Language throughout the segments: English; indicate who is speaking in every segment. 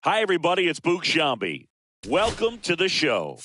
Speaker 1: Hi, everybody. It's Boog Sciambi. Welcome to the show.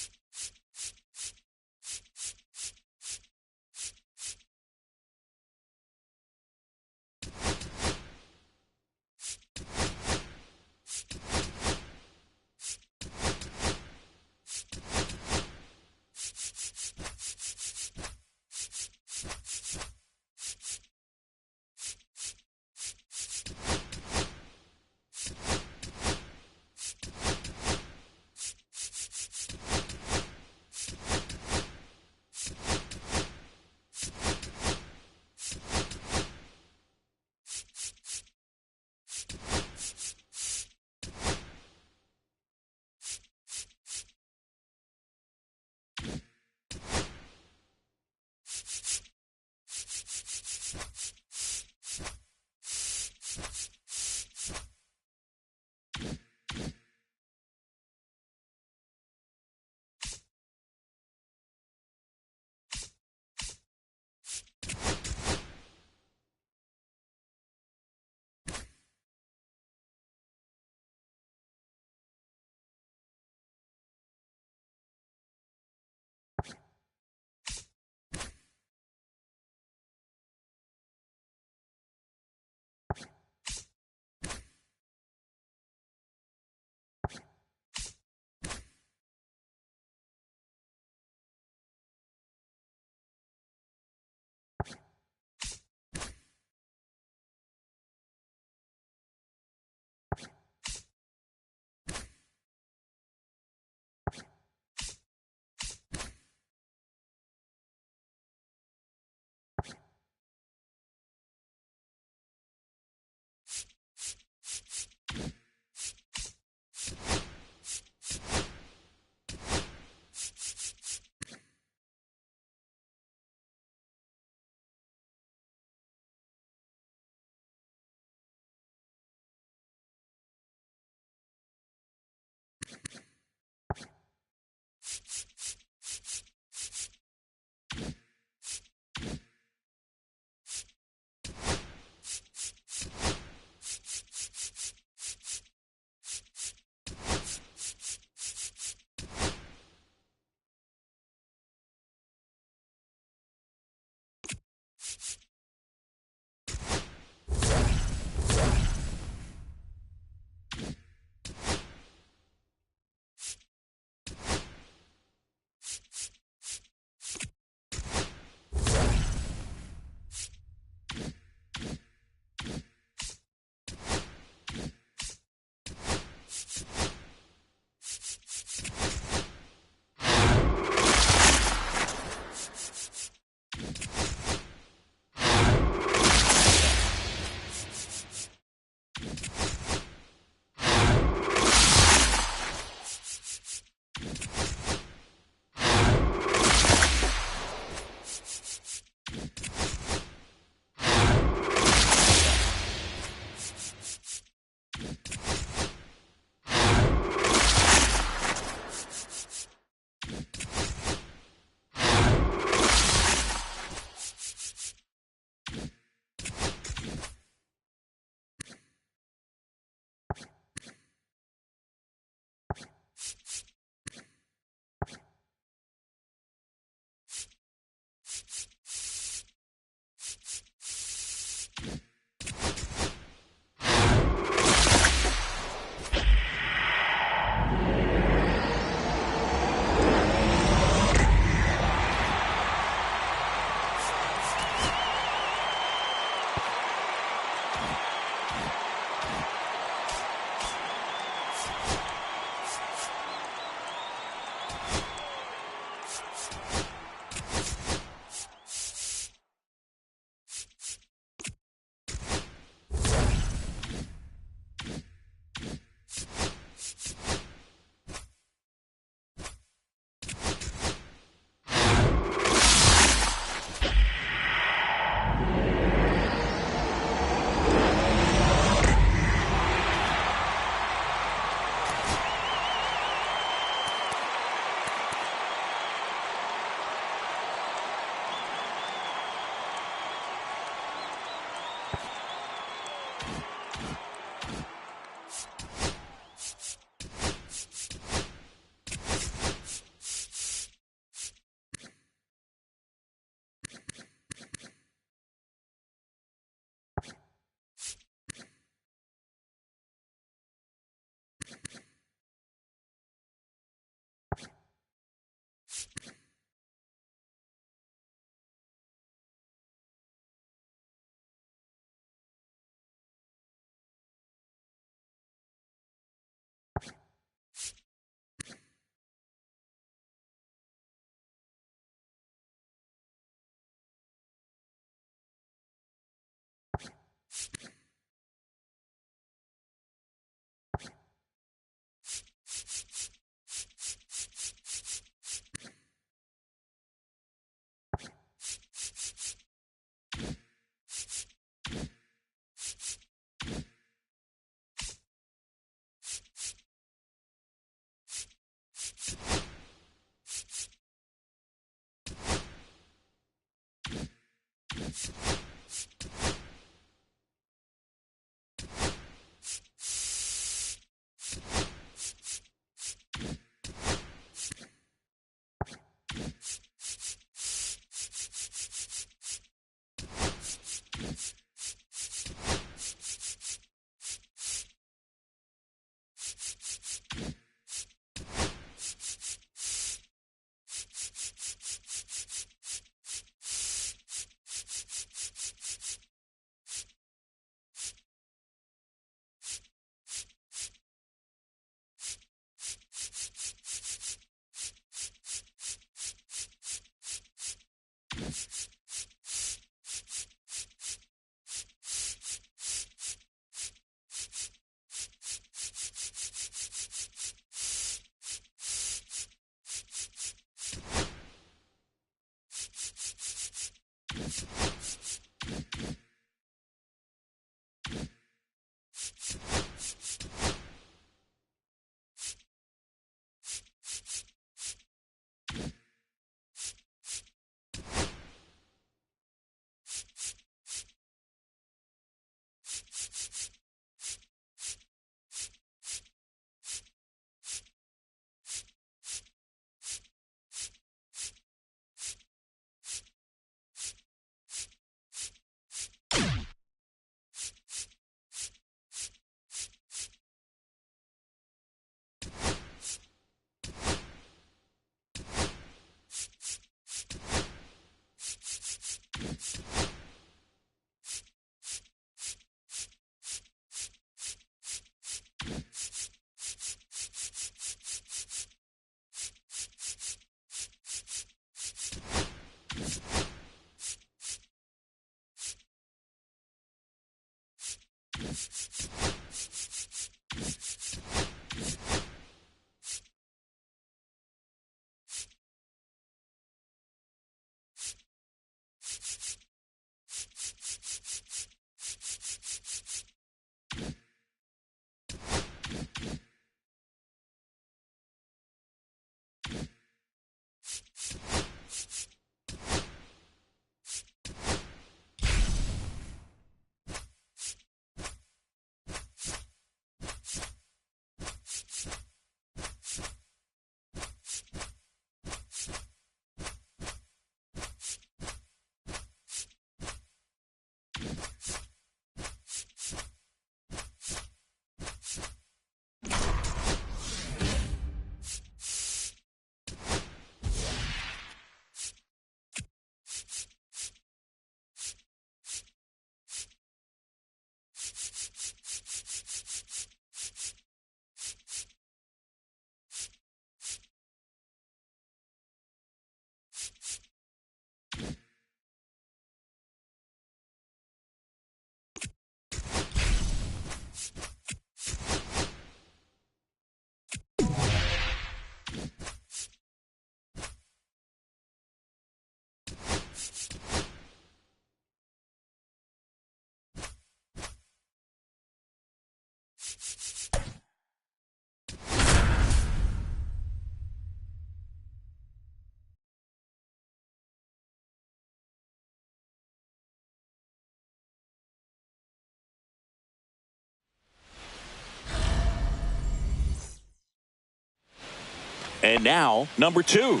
Speaker 1: And now, number 2.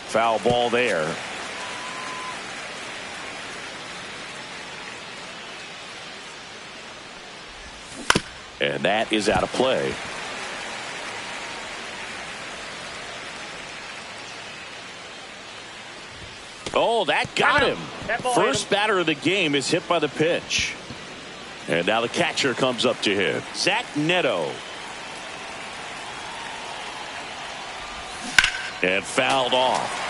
Speaker 1: Foul ball there. And that is out of play. Oh, that got him. First batter of the game is hit by the pitch. And now the catcher comes up to him. Zach Neto. And fouled off.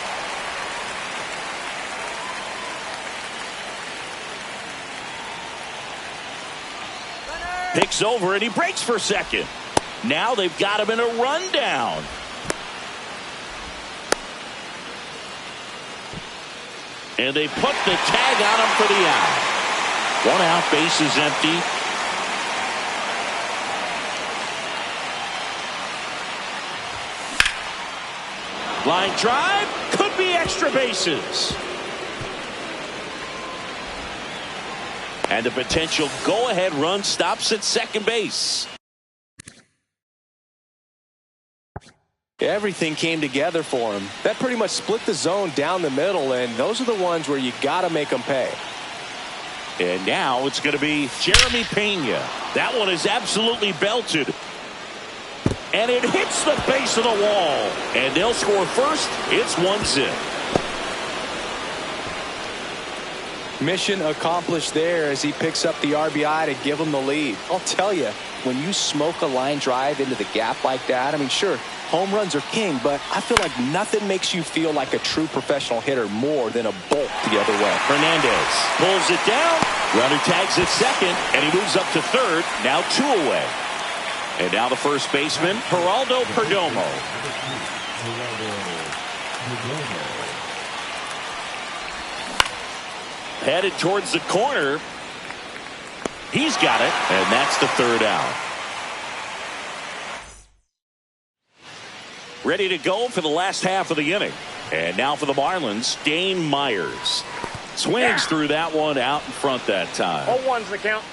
Speaker 1: Picks over and he breaks for second. Now they've got him in a rundown. And they put the tag on him for the out. 1 out, base is empty. Line drive. Could be extra bases. And the potential go-ahead run stops at second base.
Speaker 2: Everything came together for him. That pretty much split the zone down the middle, and those are the ones where you got to make them pay.
Speaker 1: And now it's going to be Jeremy Pena. That one is absolutely belted. And it hits the base of the wall. And they'll score first. It's 1-0.
Speaker 2: Mission accomplished there as he picks up the RBI to give him the lead. I'll tell you, when you smoke a line drive into the gap like that, I mean, sure, home runs are king, but I feel like nothing makes you feel like a true professional hitter more than a bolt the other way.
Speaker 1: Hernandez pulls it down. Runner tags at second, and he moves up to third. Now 2 away. And now the first baseman, Geraldo Perdomo. Headed towards the corner. He's got it, and that's the third out. Ready to go for the last half of the inning. And now for the Marlins, Dane Myers. Swings through that one out in front that time.
Speaker 3: 0-1's the count.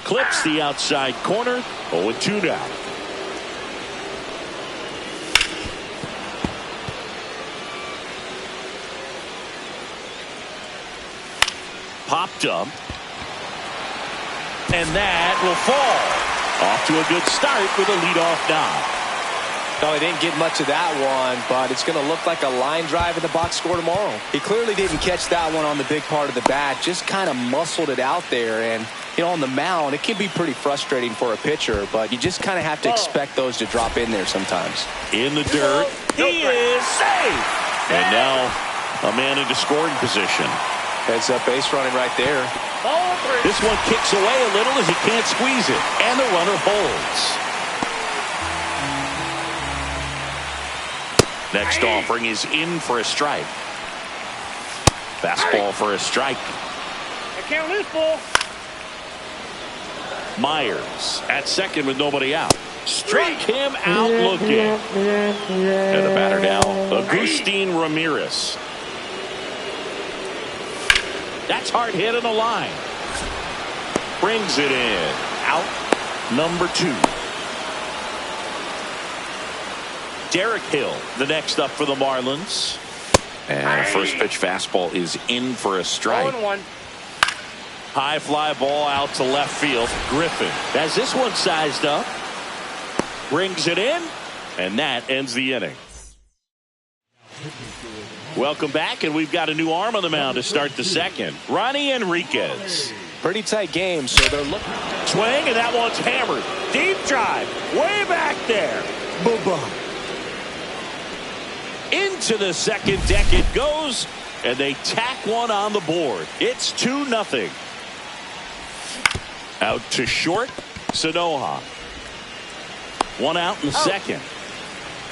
Speaker 1: Clips the outside corner. 0-2 now. Popped up. And that will fall. Off to a good start with a leadoff knock.
Speaker 2: No, he didn't get much of that one, but it's going to look like a line drive in the box score tomorrow. He clearly didn't catch that one on the big part of the bat, just kind of muscled it out there. And, you know, on the mound, it can be pretty frustrating for a pitcher, but you just kind of have to expect those to drop in there sometimes.
Speaker 1: In the dirt. He is safe. And now a man into scoring position.
Speaker 2: Heads up base running right there.
Speaker 1: This one kicks away a little as he can't squeeze it. And the runner holds. Next offering is in for a strike. Fastball for a strike.
Speaker 3: The count is full.
Speaker 1: Myers at second with nobody out. Struck him out looking. And the batter now, Agustin Ramirez. That's hard hit in the line. Brings it in. Out number 2. Derek Hill, the next up for the Marlins. And a first pitch fastball is in for a strike.
Speaker 3: 0-1.
Speaker 1: High fly ball out to left field. Griffin has this one sized up. Brings it in. And that ends the inning. Welcome back, and we've got a new arm on the mound to start the second. Ronnie Enriquez.
Speaker 2: Pretty tight game, so they're looking.
Speaker 1: Swing, and that one's hammered. Deep drive. Way back there.
Speaker 2: Boom.
Speaker 1: Into the second deck it goes, and they tack one on the board. It's 2-0. Out to short, Sanoja. One out in the second.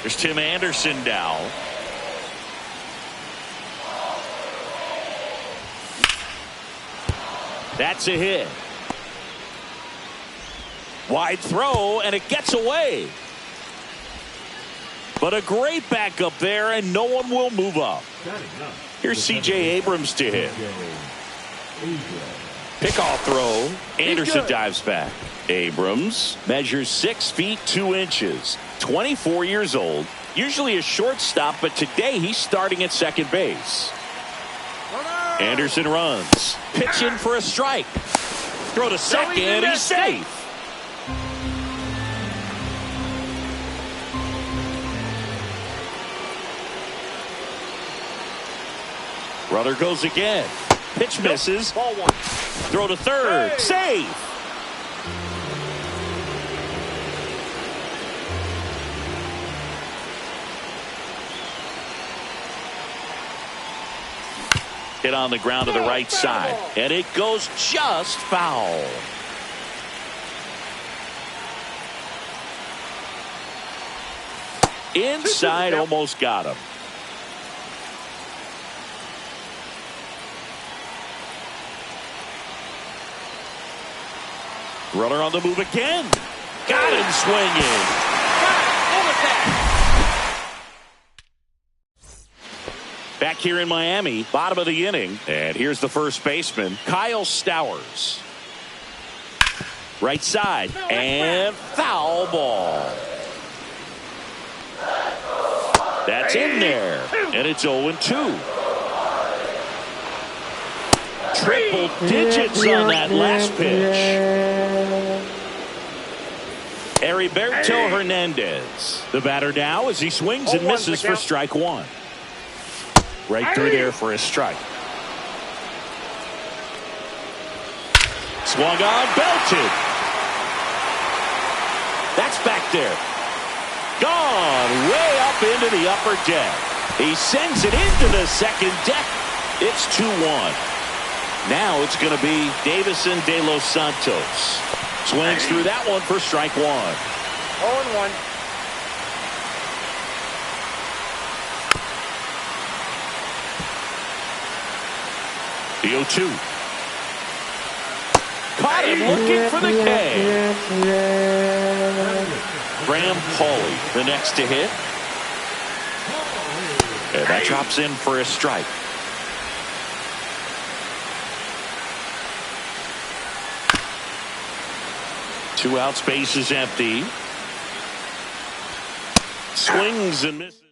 Speaker 1: There's Tim Anderson now. That's a hit. Wide throw, and it gets away. But a great backup there, and no one will move up. Here's C.J. Abrams to hit. Pickoff throw. Anderson dives back. Abrams measures 6 feet 2 inches. 24 years old. Usually a shortstop, but today he's starting at second base. Anderson runs. Pitch in for a strike. Throw to second. He's safe. Runner goes again. Pitch misses.
Speaker 3: Ball 1.
Speaker 1: Throw to third. Hey. Save. Hit on the ground to the right side. And it goes just foul. Inside, almost got him. Runner on the move again. Got him swinging. Back here in Miami, bottom of the inning. And here's the first baseman, Kyle Stowers. Right side. And foul ball. That's in there. And it's 0-2. Triple digits on that last pitch. Heriberto Hernandez. The batter now as he swings and misses for strike one. Right through there for a strike. Swung on, belted. That's back there. Gone way up into the upper deck. He sends it into the second deck. It's 2-1. Now it's going to be Davison De Los Santos. Swings through that one for strike one.
Speaker 3: 0-1.
Speaker 1: The 0-2. Caught him looking for the K. Graham Pauley, the next to hit. And that drops in for a strike. Two outs, base is empty. Swings and misses.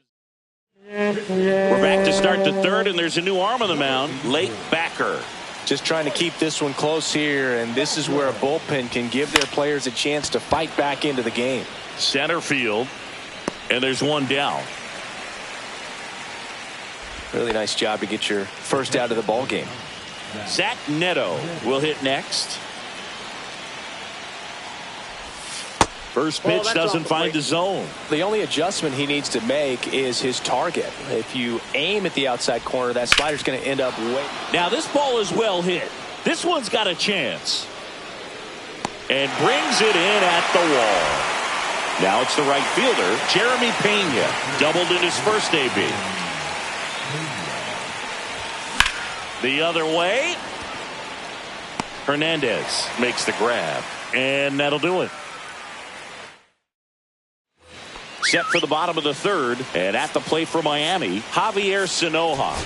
Speaker 1: We're back to start the third, and there's a new arm on the mound, Lake Backer.
Speaker 2: Just trying to keep this one close here, and this is where a bullpen can give their players a chance to fight back into the game.
Speaker 1: Center field, and there's one down.
Speaker 2: Really nice job to get your first out of the ball game.
Speaker 1: Zach Neto will hit next. First pitch doesn't find the zone.
Speaker 2: The only adjustment he needs to make is his target. If you aim at the outside corner, that slider's going to end up way.
Speaker 1: Now this ball is well hit. This one's got a chance. And brings it in at the wall. Now it's the right fielder, Jeremy Pena. Doubled in his first AB. The other way. Hernandez makes the grab. And that'll do it. Set for the bottom of the third, and at the plate for Miami, Javier Sinoja.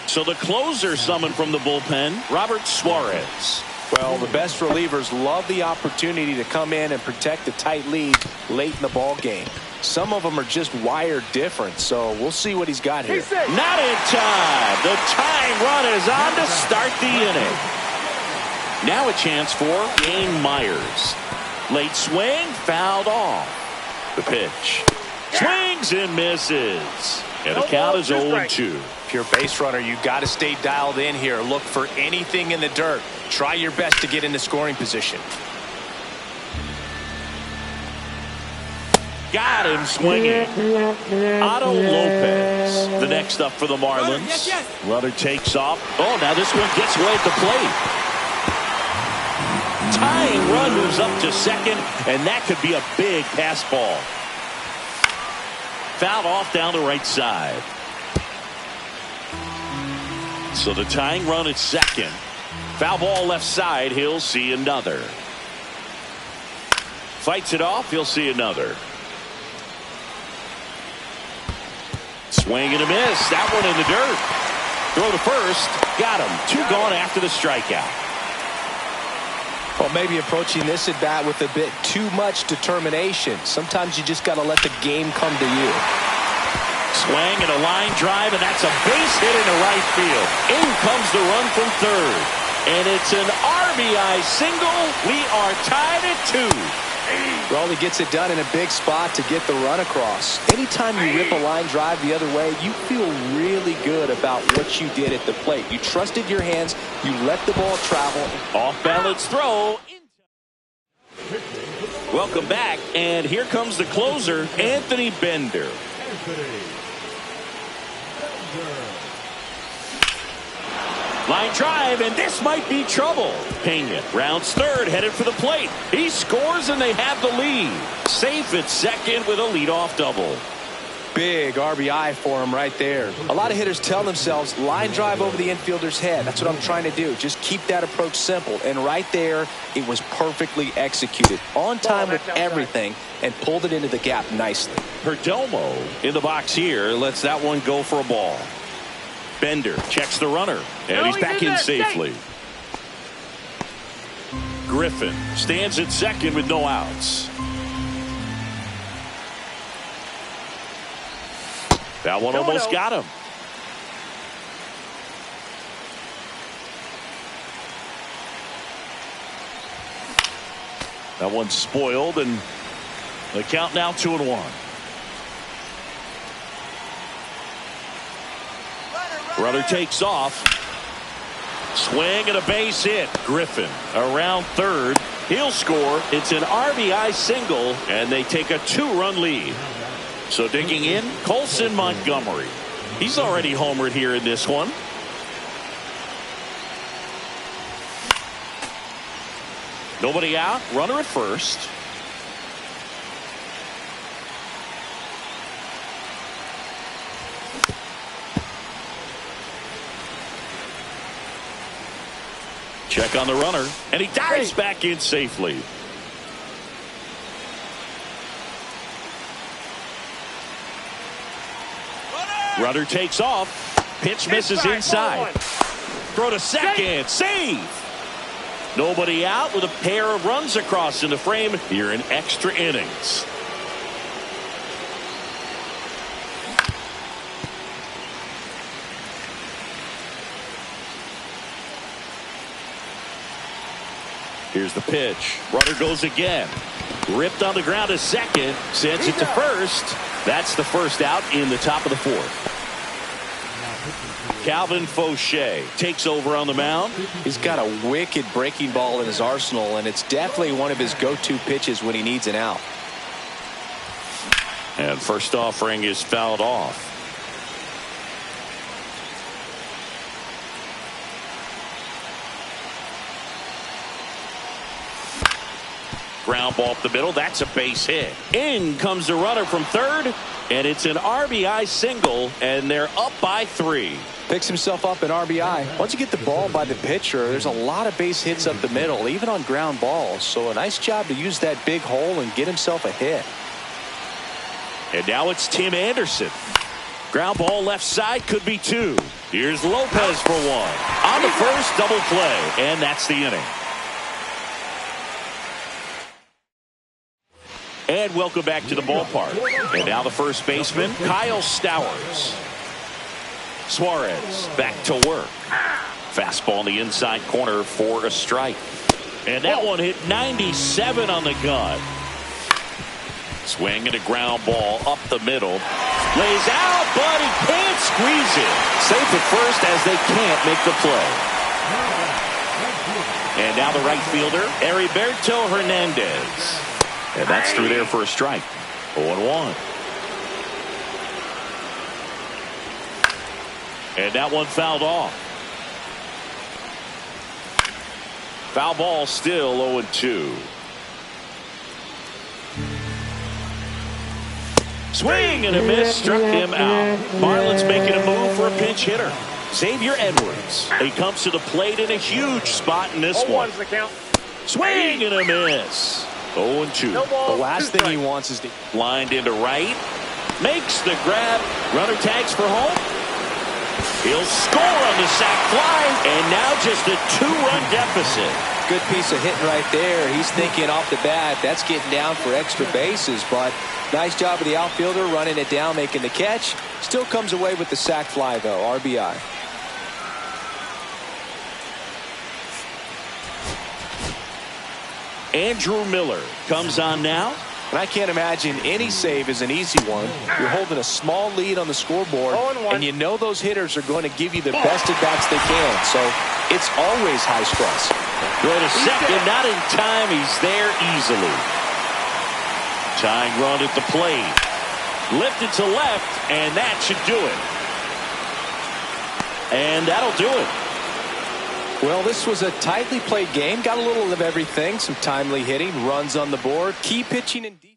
Speaker 1: So the closer summoned from the bullpen, Robert Suarez.
Speaker 2: Well, the best relievers love the opportunity to come in and protect the tight lead late in the ball game. Some of them are just wired different, so we'll see what he's got here.
Speaker 1: Not in time. The tying run is on to start the inning. Now a chance for Dane Myers. Late swing, fouled off. The pitch. Swings and misses. And the count is 0-2.
Speaker 2: If you're a base runner, you've got to stay dialed in here. Look for anything in the dirt. Try your best to get into scoring position.
Speaker 1: Got him swinging. Otto Lopez, the next up for the Marlins. Runner takes off. Oh, now this one gets way at the plate. Tying run moves up to second, and that could be a big pass ball. Fouled off down the right side. So the tying run at second. Foul ball left side. He'll see another. Fights it off. He'll see another. Swing and a miss. That one in the dirt. Throw to first. Got him. Two gone after the strikeout.
Speaker 2: Well, maybe approaching this at bat with a bit too much determination. Sometimes you just got to let the game come to you.
Speaker 1: Swing and a line drive, and that's a base hit into right field. In comes the run from third. And it's an RBI single. We are tied at 2.
Speaker 2: Well, he gets it done in a big spot to get the run across. Anytime you rip a line drive the other way, you feel really good about what you did at the plate. You trusted your hands. You let the ball travel.
Speaker 1: Off balance throw. Welcome back, and here comes the closer, Anthony Bender. Line drive, and this might be trouble. Pena rounds third, headed for the plate. He scores, and they have the lead. Safe at second with a leadoff double.
Speaker 2: Big RBI for him right there. A lot of hitters tell themselves line drive over the infielder's head. That's what I'm trying to do. Just keep that approach simple. And right there, it was perfectly executed. On time with everything and pulled it into the gap nicely.
Speaker 1: Perdomo in the box here lets that one go for a ball. Bender checks the runner, and he's back in safely. Griffin stands at second with no outs. That one almost got him. That one's spoiled, and the count now 2-1. Runner takes off. Swing and a base hit. Griffin around third. He'll score. It's an RBI single, and they take a 2-run lead. So digging in, Colson Montgomery. He's already homered here in this one. Nobody out. Runner at first. Check on the runner, and he dives back in safely. Runner takes off. Pitch misses inside. Throw to second. Save. Nobody out with a pair of runs across in the frame here in extra innings. Here's the pitch. Runner goes again. Ripped on the ground to second. Sends it to first. That's the first out in the top of the fourth. Calvin Fauché takes over on the mound.
Speaker 2: He's got a wicked breaking ball in his arsenal, and it's definitely one of his go-to pitches when he needs an out.
Speaker 1: And first offering is fouled off. Ground ball up the middle. That's a base hit. In comes the runner from third, and it's an RBI single, and they're up by 3.
Speaker 2: Picks himself up an RBI. Once you get the ball by the pitcher, there's a lot of base hits up the middle, even on ground balls. So a nice job to use that big hole and get himself a hit.
Speaker 1: And now it's Tim Anderson. Ground ball left side, could be 2. Here's Lopez for 1. On the first, double play, and that's the inning. And welcome back to the ballpark. And now the first baseman, Kyle Stowers. Suarez back to work. Fastball in the inside corner for a strike. And that one hit 97 on the gun. Swing and a ground ball up the middle. Lays out, but he can't squeeze it. Safe at first as they can't make the play. And now the right fielder, Heriberto Hernandez. And that's through there for a strike. 0-1. And that one fouled off. Foul ball still 0-2. Swing and a miss, struck him out. Marlins making a move for a pinch hitter. Xavier Edwards. He comes to the plate in a huge spot in this one. Swing and a miss. 0-2.
Speaker 2: The last thing he wants is to
Speaker 1: blind into right. Makes the grab. Runner tags for home. He'll score on the sac fly. And now just a 2-run deficit.
Speaker 2: Good piece of hitting right there. He's thinking off the bat, that's getting down for extra bases. But nice job of the outfielder running it down, making the catch. Still comes away with the sac fly, though. RBI.
Speaker 1: Andrew Miller comes on now.
Speaker 2: And I can't imagine any save is an easy one. You're holding a small lead on the scoreboard, and you know those hitters are going to give you the best at-bats they can. So it's always high stress.
Speaker 1: Throw to second, not in time. He's there easily. Tying run at the plate. Lifted to left, and that should do it. And that'll do it.
Speaker 2: Well, this was a tightly played game. Got a little of everything. Some timely hitting, runs on the board, key pitching and defense.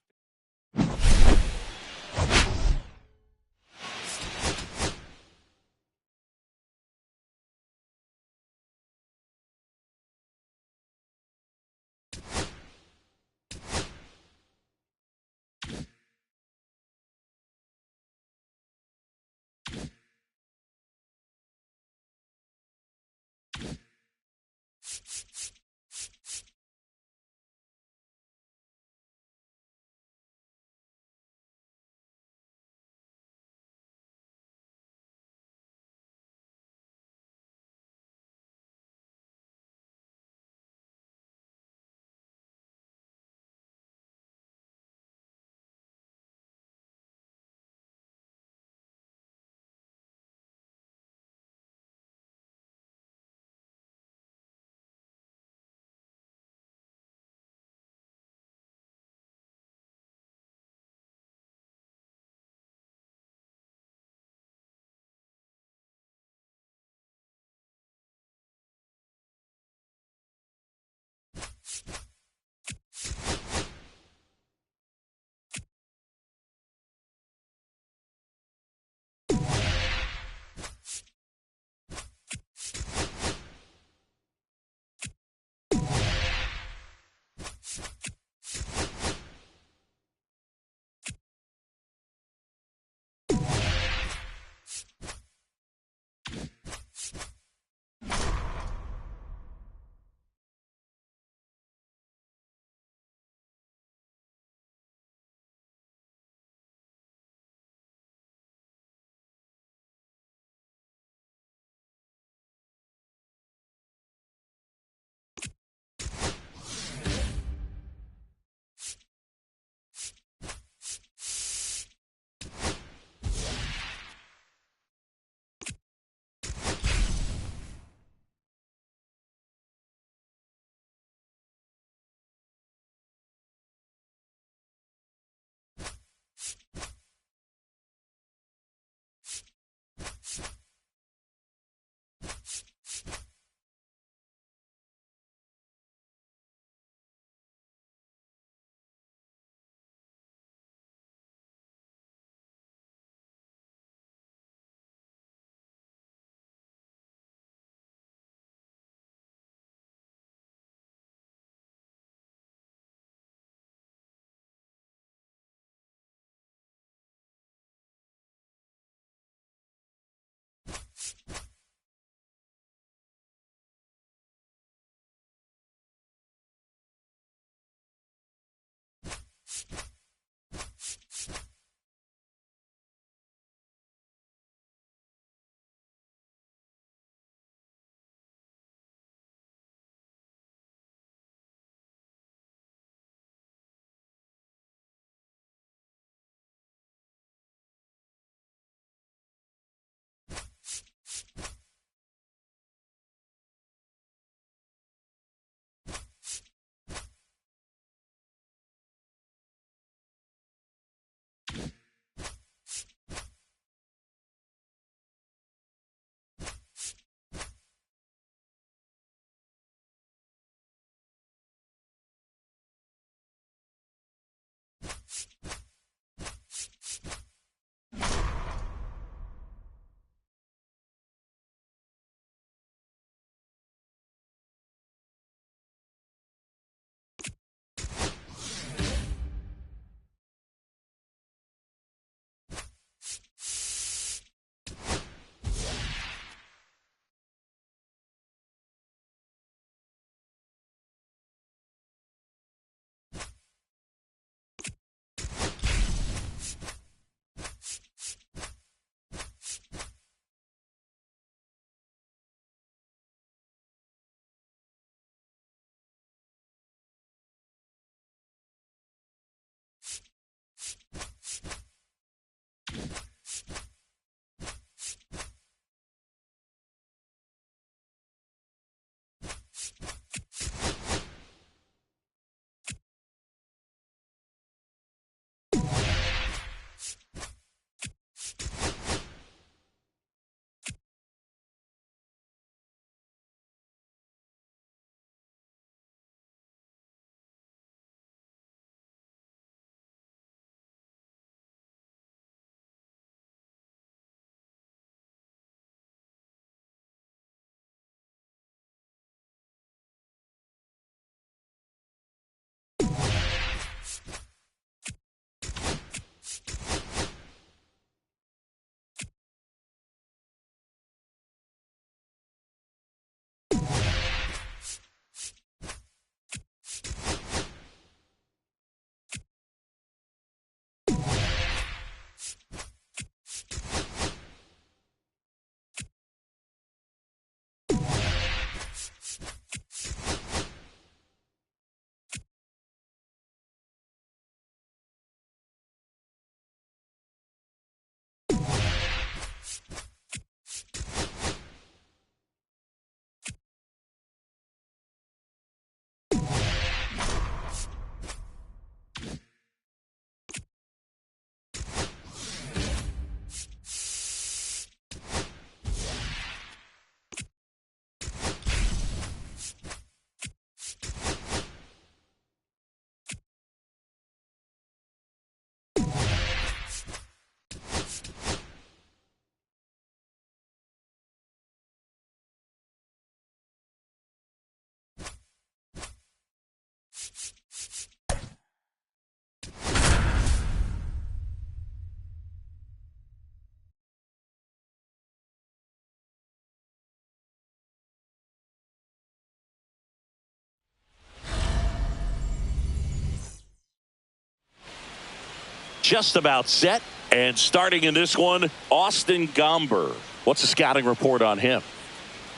Speaker 1: Just about set. And starting in this one, Austin Gomber. What's the scouting report on him?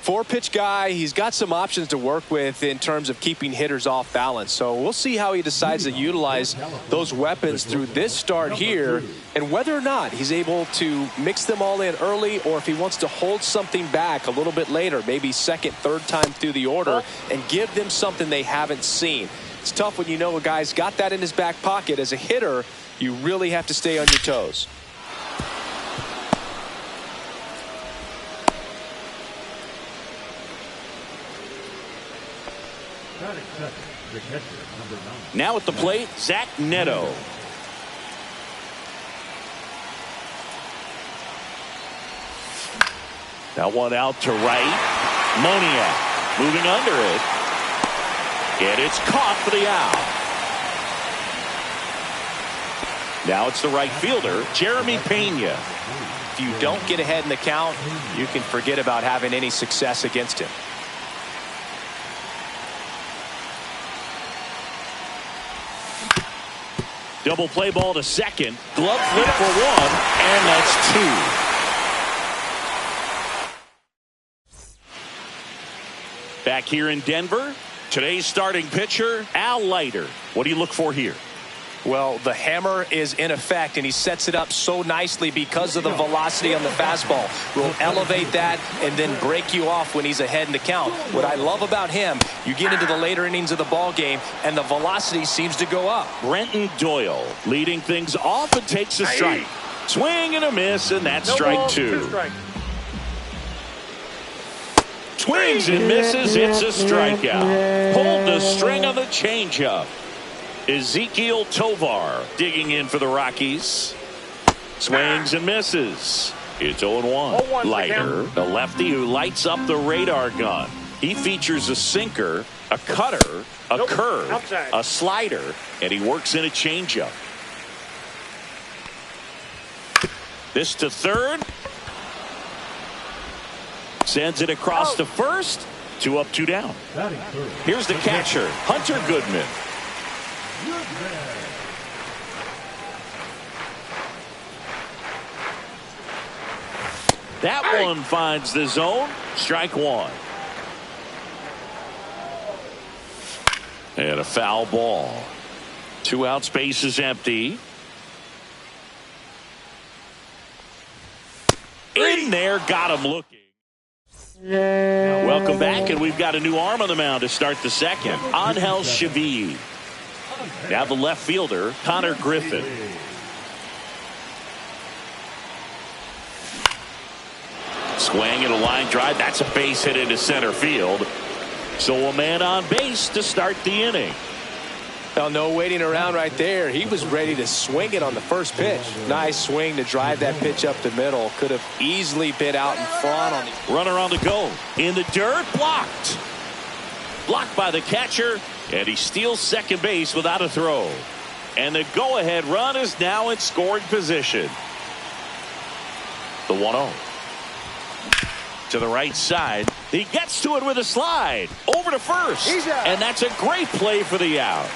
Speaker 2: 4-pitch guy. He's got some options to work with in terms of keeping hitters off balance. So we'll see how he decides to utilize those weapons through this start here, and whether or not he's able to mix them all in early, or if he wants to hold something back a little bit later, maybe second, third time through the order, and give them something they haven't seen. It's tough when you know a guy's got that in his back pocket. As a hitter, you really have to stay on your toes.
Speaker 1: Now at the plate, Zach Neto. That one out to right. Moniak moving under it. And it's caught for the out. Now it's the right fielder, Jeremy Pena.
Speaker 2: If you don't get ahead in the count, you can forget about having any success against him.
Speaker 1: Double play ball to second. Glove flip for one, and that's two. Back here in Denver, today's starting pitcher, Al Leiter. What do you look for here?
Speaker 2: Well, the hammer is in effect, and he sets it up so nicely because of the velocity on the fastball. Will elevate that and then break you off when he's ahead in the count. What I love about him, you get into the later innings of the ball game, and the velocity seems to go up.
Speaker 1: Brenton Doyle leading things off and takes a strike. Swing and a miss, and that's strike two. Swings and misses. It's a strikeout. Pulled the string on the changeup. Ezekiel Tovar digging in for the Rockies. Swings and misses. It's 0-1. Leiter, the lefty who lights up the radar gun. He features a sinker, a cutter, a curve, a slider, and he works in a changeup. This to third. Sends it across to first. 2 up, 2 down. Here's the catcher, Hunter Goodman. That one finds the zone. Strike one. And a foul ball. 2 out, space is empty. In there, got him looking. Welcome back, and we've got a new arm on the mound to start the second. Angel Chavez. Now the left fielder, Connor Griffin. Swing and a line drive. That's a base hit into center field. So a man on base to start the inning.
Speaker 2: Well, no waiting around right there. He was ready to swing it on the first pitch. Nice swing to drive that pitch up the middle. Could have easily been out in front on the
Speaker 1: runner on the go. In the dirt, blocked. Blocked by the catcher, and he steals second base without a throw. And the go-ahead run is now in scoring position. The 1-0. To the right side. He gets to it with a slide. Over to first. And that's a great play for the out.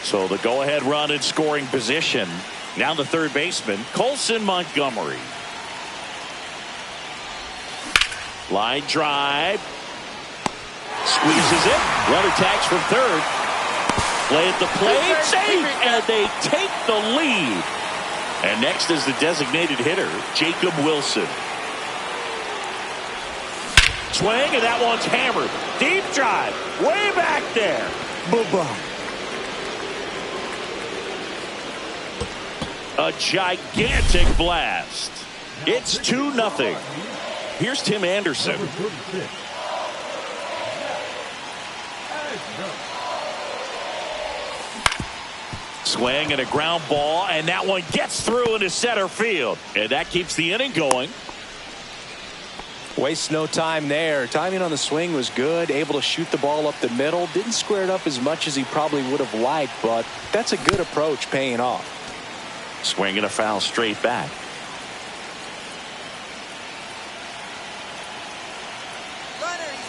Speaker 1: So the go-ahead run in scoring position. Now the third baseman, Colson Montgomery. Line drive. Squeezes it. Runner tags from third. Play at the plate. Safe. And they take the lead. And next is the designated hitter, Jacob Wilson. Swing, and that one's hammered. Deep drive. Way back there. Boom. A gigantic blast. It's 2-0. Here's Tim Anderson. Swing and a ground ball, and that one gets through into center field. And that keeps the inning going.
Speaker 2: Waste no time there. Timing on the swing was good. Able to shoot the ball up the middle. Didn't square it up as much as he probably would have liked, but that's a good approach paying off.
Speaker 1: Swing and a foul straight back.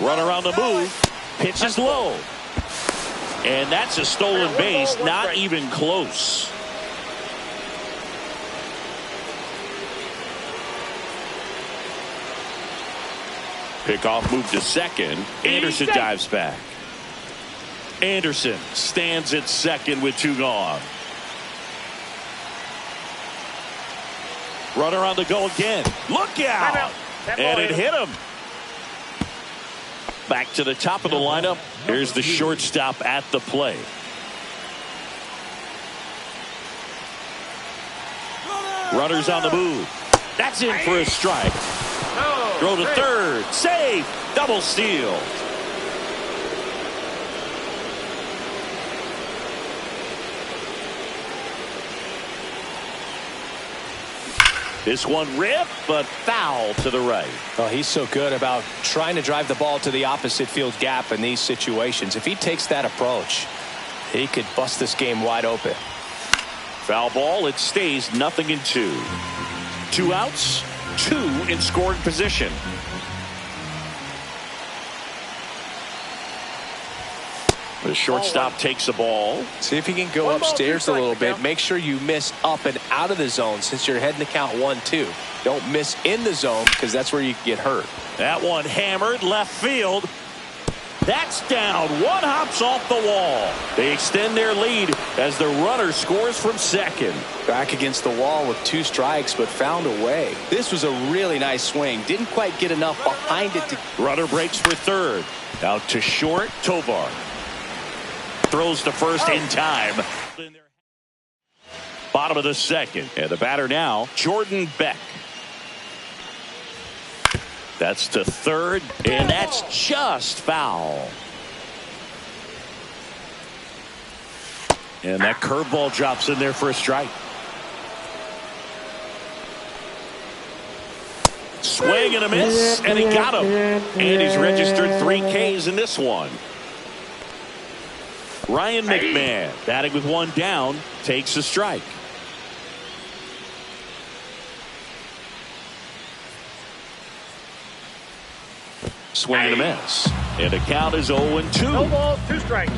Speaker 1: Runner on the move. Pitch is low. And that's a stolen base. Not even close. Pickoff move to second. Anderson dives back. Anderson stands at second with 2 gone. Runner on the go again. Look out! And it hit him. Back to the top of the lineup. Here's the shortstop at the plate. Runners on the move. That's in for a strike. Throw to third. Save. Double steal. This one ripped, but foul to the right.
Speaker 2: Oh, he's so good about trying to drive the ball to the opposite field gap in these situations. If he takes that approach, he could bust this game wide open.
Speaker 1: Foul ball. It stays 0-2. 2 outs, 2 in scoring position. The shortstop takes the ball.
Speaker 2: See if he can go upstairs a little bit. Make sure you miss up and out of the zone since you're heading to count 1-2. Don't miss in the zone because that's where you can get hurt.
Speaker 1: That one hammered left field. That's down. One hops off the wall. They extend their lead as the runner scores from second.
Speaker 2: Back against the wall with 2 strikes, but found a way. This was a really nice swing. Didn't quite get enough behind it.
Speaker 1: Runner breaks for third. Out to short. Tovar throws to first in time. Bottom of the second. And the batter now, Jordan Beck. That's to third, and that's just foul. And that curveball drops in there for a strike. Swing and a miss, and he got him. And he's registered 3 Ks in this one. Ryan McMahon, batting with 1 down, takes a strike. Swing and a miss. And the count is 0-2.
Speaker 3: No balls, 2 strikes.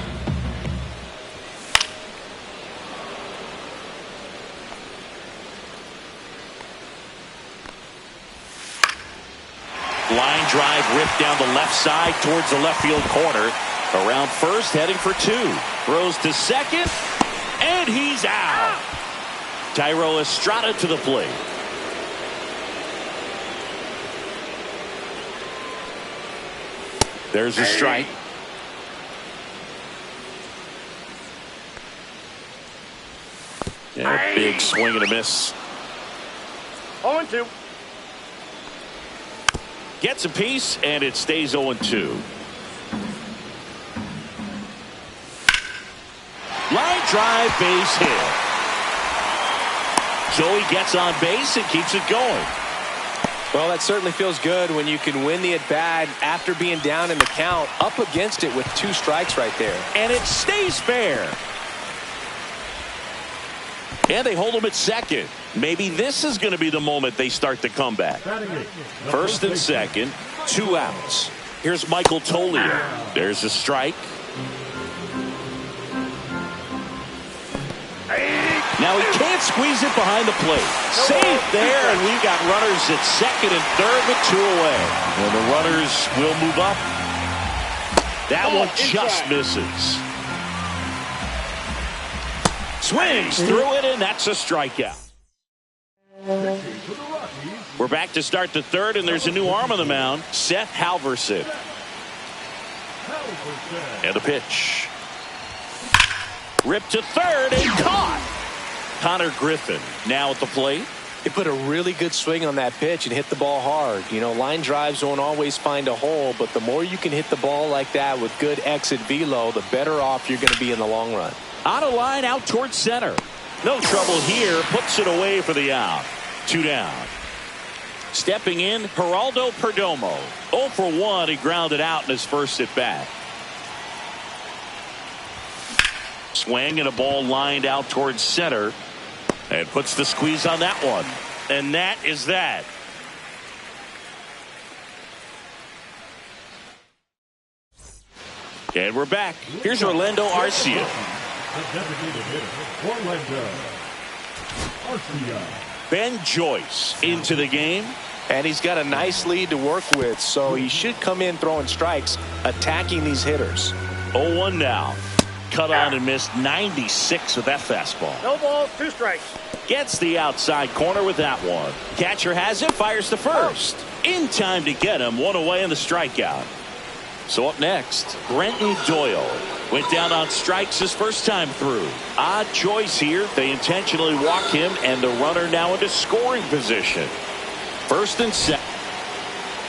Speaker 1: Line drive ripped down the left side towards the left field corner. Around first, heading for 2. Throws to second, and he's out. Thairo Estrada to the plate. There's a strike. And a big swing and a miss.
Speaker 3: 0-2.
Speaker 1: Gets a piece, and it stays 0-2. Line drive, base hit. Joey gets on base and keeps it going.
Speaker 2: Well, that certainly feels good when you can win the at-bat after being down in the count, up against it with 2 strikes right there.
Speaker 1: And it stays fair. And they hold him at second. Maybe this is going to be the moment they start the comeback. First and second, 2 outs. Here's Michael Toglia. There's a strike. Now he can't squeeze it behind the plate. Safe there, and we've got runners at second and third with 2 away. And the runners will move up. That one just misses. Swings through it, and that's a strikeout. We're back to start the third, and there's a new arm on the mound, Seth Halverson. And the pitch. Ripped to third and caught. Connor Griffin now at the plate.
Speaker 2: He put a really good swing on that pitch and hit the ball hard. You know, line drives won't always find a hole, but the more you can hit the ball like that with good exit velo, the better off you're going to be in the long run.
Speaker 1: On a line out towards center. No trouble here. Puts it away for the out. 2 down. Stepping in, Geraldo Perdomo. 0 for 1. He grounded out in his first at bat. Swing and a ball lined out towards center. And puts the squeeze on that one. And that is that. And we're back. Here's Orlando Arcia. Ben Joyce into the game.
Speaker 2: And he's got a nice lead to work with, so he should come in throwing strikes, attacking these hitters.
Speaker 1: 0-1 now. Cut on and missed 96 with that fastball.
Speaker 3: No balls, 2 strikes.
Speaker 1: Gets the outside corner with that one. Catcher has it, fires to first. In time to get him, 1 away in the strikeout. So up next, Brenton Doyle. Went down on strikes his first time through. Odd choice here. They intentionally walk him, and the runner now into scoring position. First and second.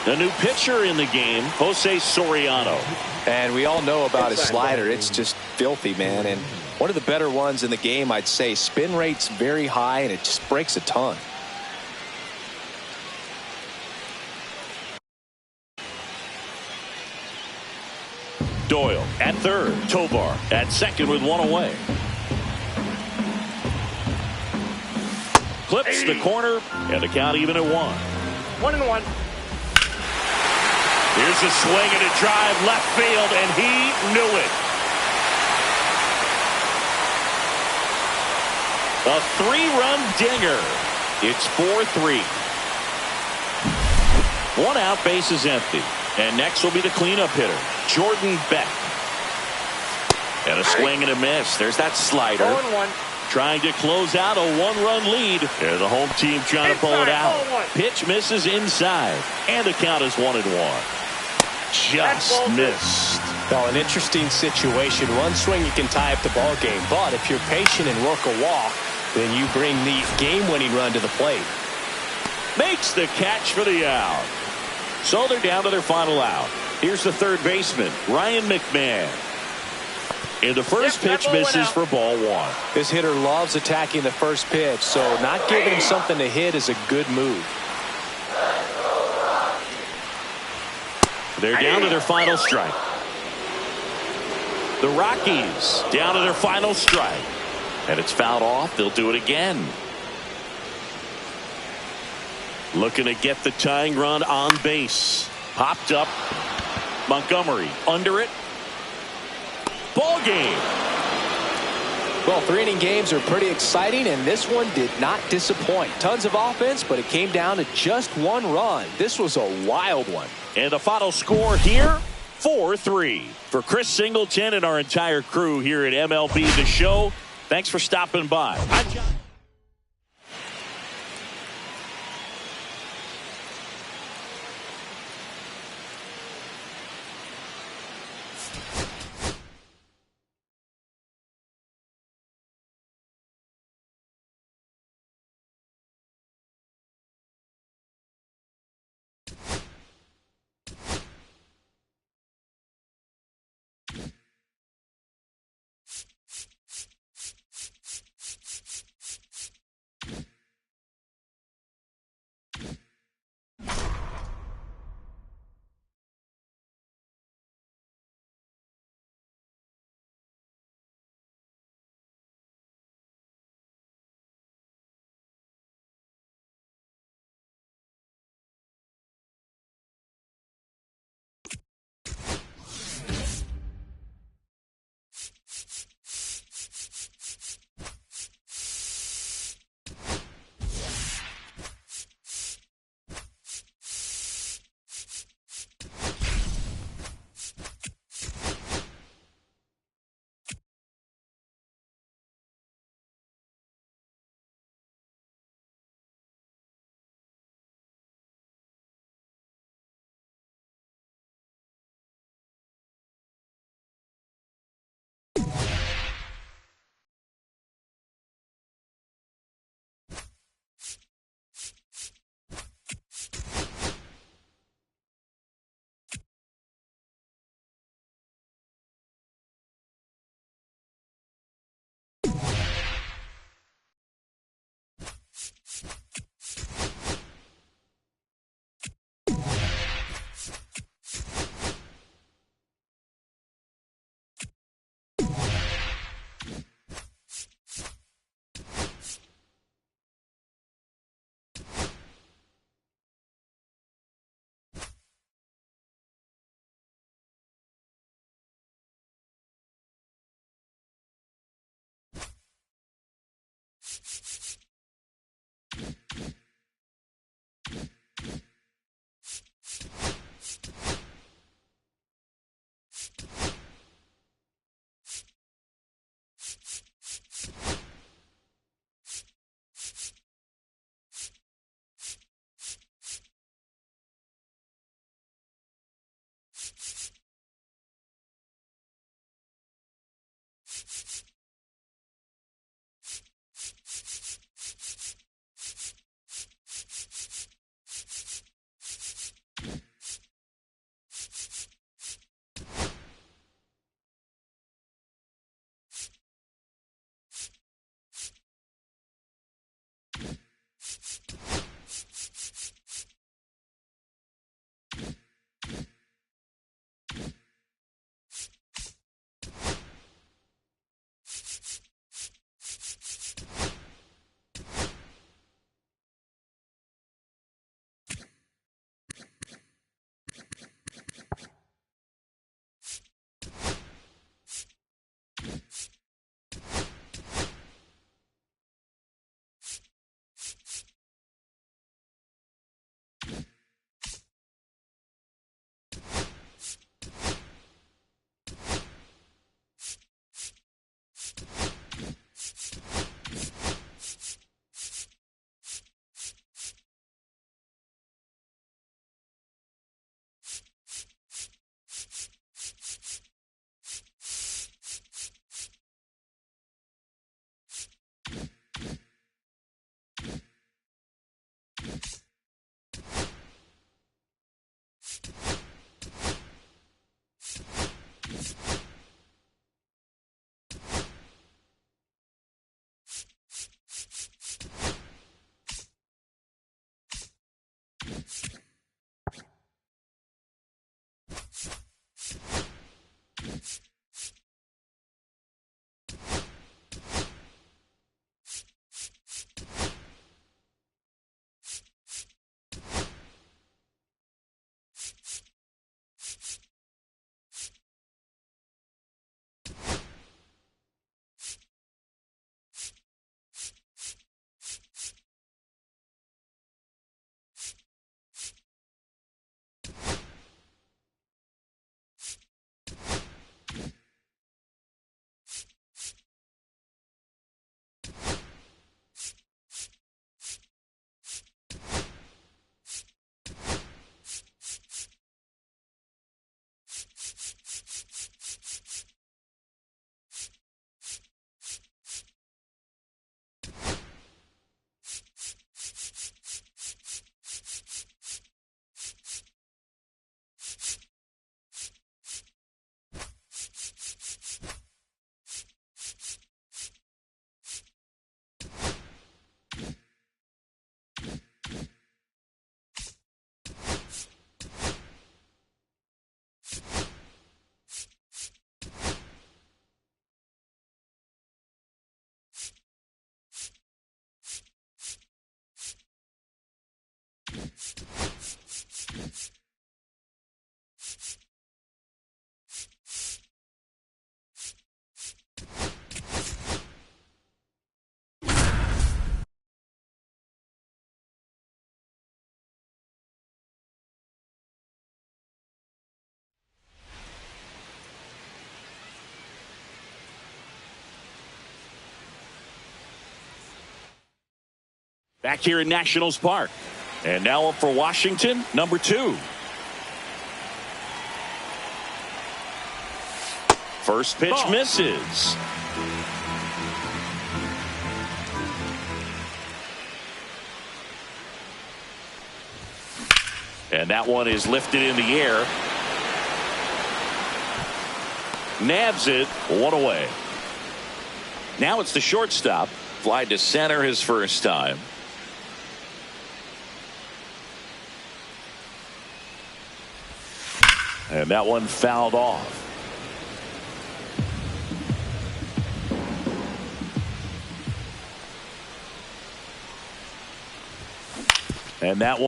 Speaker 1: The new pitcher in the game, Jose Soriano.
Speaker 2: And we all know about his slider. It's just filthy, man. And one of the better ones in the game, I'd say. Spin rate's very high, and it just breaks a ton.
Speaker 1: Doyle at third. Tovar at second with 1 away. Clips the corner, and the count even at 1.
Speaker 3: 1-1.
Speaker 1: Here's a swing and a drive left field, and he knew it. A 3-run dinger. It's 4-3. 1 out, base is empty. And next will be the cleanup hitter, Jordan Beck. And a swing and a miss. There's that slider.
Speaker 3: 0-1.
Speaker 1: Trying to close out a 1-run lead. And the home team trying to pull it out. Pitch misses inside. And the count is 1-1. Just missed.
Speaker 2: Well, an interesting situation. One swing, you can tie up the ball game. But if you're patient and work a walk, then you bring the game-winning run to the plate.
Speaker 1: Makes the catch for the out. So they're down to their final out. Here's the third baseman, Ryan McMahon. And the first pitch misses for ball 1.
Speaker 2: This hitter loves attacking the first pitch, so not giving him something to hit is a good move.
Speaker 1: They're down to their final strike. The Rockies down to their final strike. And it's fouled off. They'll do it again. Looking to get the tying run on base. Popped up. Montgomery under it. Ball game.
Speaker 2: Well, 3-inning games are pretty exciting, and this one did not disappoint. Tons of offense, but it came down to just 1 run. This was a wild one.
Speaker 1: And the final score here, 4-3. For Chris Singleton and our entire crew here at MLB The Show, thanks for stopping by. I'm John. Back here in Nationals Park. And now up for Washington, number 2. First pitch misses. And that one is lifted in the air. Nabs it, 1 away. Now it's the shortstop. Fly to center his first time. And that one fouled off. And that one.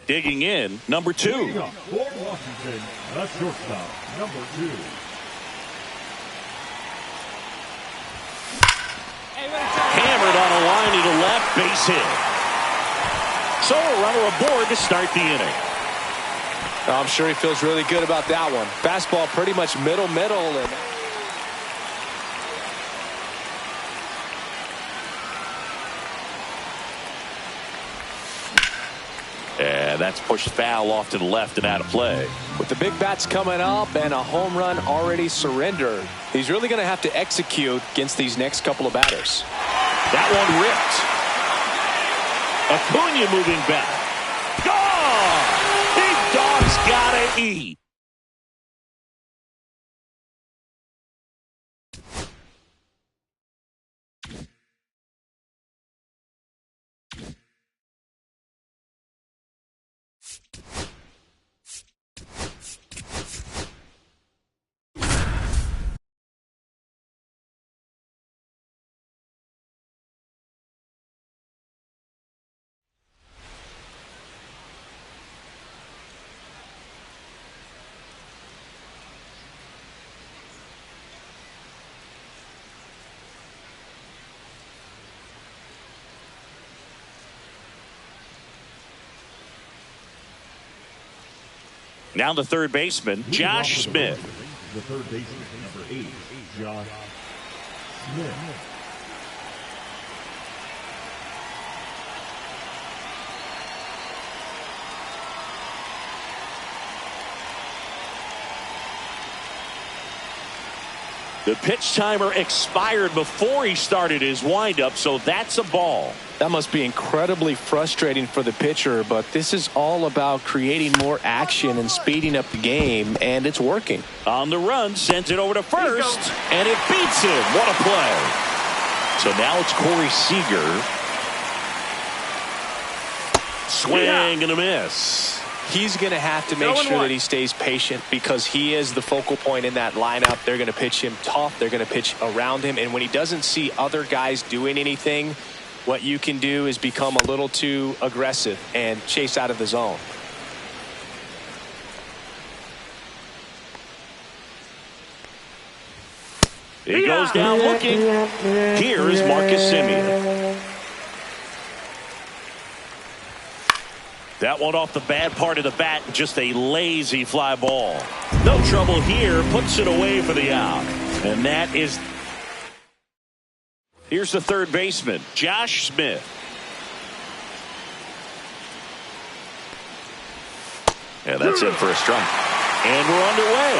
Speaker 1: Digging in, number 2.
Speaker 4: For Washington, the shortstop, number 2.
Speaker 1: Hammered on a line to the left, base hit. So a runner aboard to start the inning.
Speaker 2: I'm sure he feels really good about that one. Fastball pretty much middle.
Speaker 1: And that's pushed foul off to the left and out of play.
Speaker 2: With the big bats coming up and a home run already surrendered, he's really going to have to execute against these next couple of batters.
Speaker 1: That one ripped. Acuna moving back. Gone! Big dog's gotta eat. Now the third baseman, Josh Smith.
Speaker 4: The third baseman, number 8, Josh Smith.
Speaker 1: The pitch timer expired before he started his windup, so that's a ball.
Speaker 2: That must be incredibly frustrating for the pitcher, but this is all about creating more action and speeding up the game, and it's working.
Speaker 1: On the run, sends it over to first, and it beats him. What a play. So now it's Corey Seager. Swing and a miss.
Speaker 2: He's going to have to make sure that he stays patient because he is the focal point in that lineup. They're going to pitch him tough. They're going to pitch around him. And when he doesn't see other guys doing anything, what you can do is become a little too aggressive and chase out of the zone.
Speaker 1: He goes down looking. Here is Marcus Semien. That one off the bad part of the bat, just a lazy fly ball. No trouble here, puts it away for the out. And that is... Here's the third baseman, Josh Smith. And that's it for a strike. And we're underway.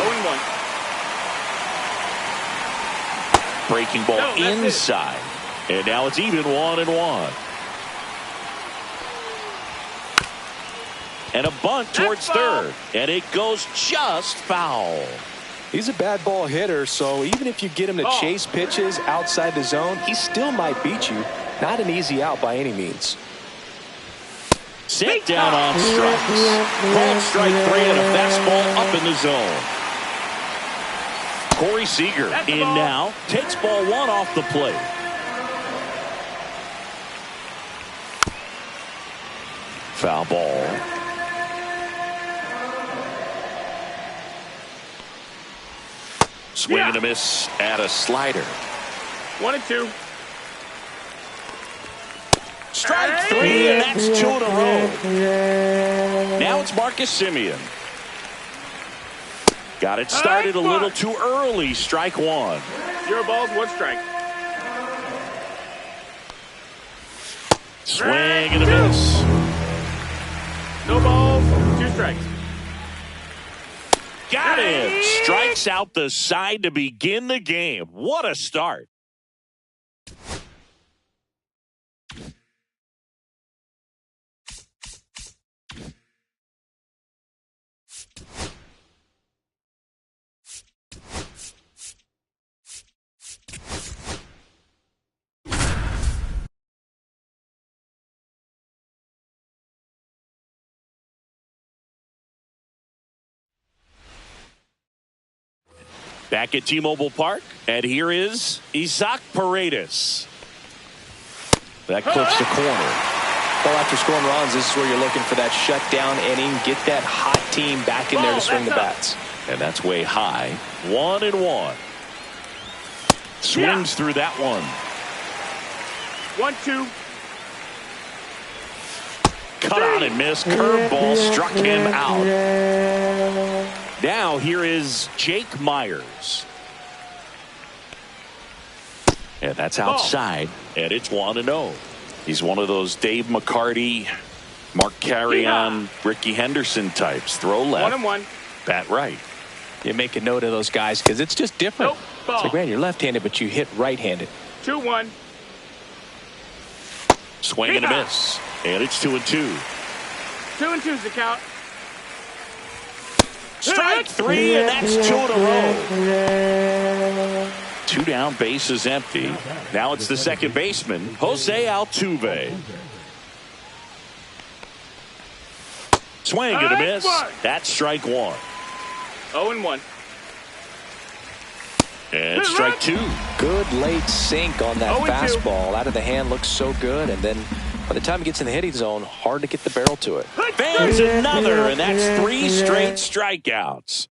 Speaker 1: 0-1. Breaking ball inside. And now it's even 1-1. And a bunt towards third. And it goes just foul.
Speaker 2: He's a bad ball hitter, so even if you get him to chase pitches outside the zone, he still might beat you. Not an easy out by any means.
Speaker 1: Set down on strikes. Called strike 3 and a fastball up in the zone. Corey Seager in now. Takes ball 1 off the plate. Foul ball. Swing and a miss at a slider.
Speaker 3: 1-2.
Speaker 1: Strike 3, and that's 2 in a row. Now it's Marcus Semien. Got it started a little too early. Strike 1.
Speaker 3: 0 balls, 1 strike.
Speaker 1: Swing and a miss.
Speaker 3: No balls, 2 strikes.
Speaker 1: Got him. Strikes out the side to begin the game. What a start. Back at T-Mobile Park, and here is Isaac Paredes. That clips the corner.
Speaker 2: Well, after scoring runs, this is where you're looking for that shutdown inning. Get that hot team back in there to swing the bats.
Speaker 1: And that's way high. 1-1. Swings through that one.
Speaker 3: 1-2.
Speaker 1: Cut on and missed. Curveball struck him out. Now here is Jake Myers. And that's outside. And it's 1-0. He's one of those Dave McCarty, Mark Carrion, Ricky Henderson types. Throw left.
Speaker 3: 1-1.
Speaker 1: Bat right.
Speaker 2: You make a note of those guys because it's just different.
Speaker 3: Nope. Ball.
Speaker 2: It's like, man, you're left-handed, but you hit right-handed.
Speaker 3: 2-1.
Speaker 1: Swing and a miss. And it's 2-2.
Speaker 3: 2-2's the count.
Speaker 1: Strike 3, and that's 2 in a row. 2 down, bases empty. Now it's the second baseman, Jose Altuve. Swing and a miss. That's strike 1.
Speaker 3: 0-1.
Speaker 1: And strike 2.
Speaker 2: Good late sink on that
Speaker 3: 0-2.
Speaker 2: fastball. Out of the hand, looks so good. And then by the time it gets in the hitting zone, hard to get the barrel to it.
Speaker 1: There's another, and that's 3 straight strikeouts.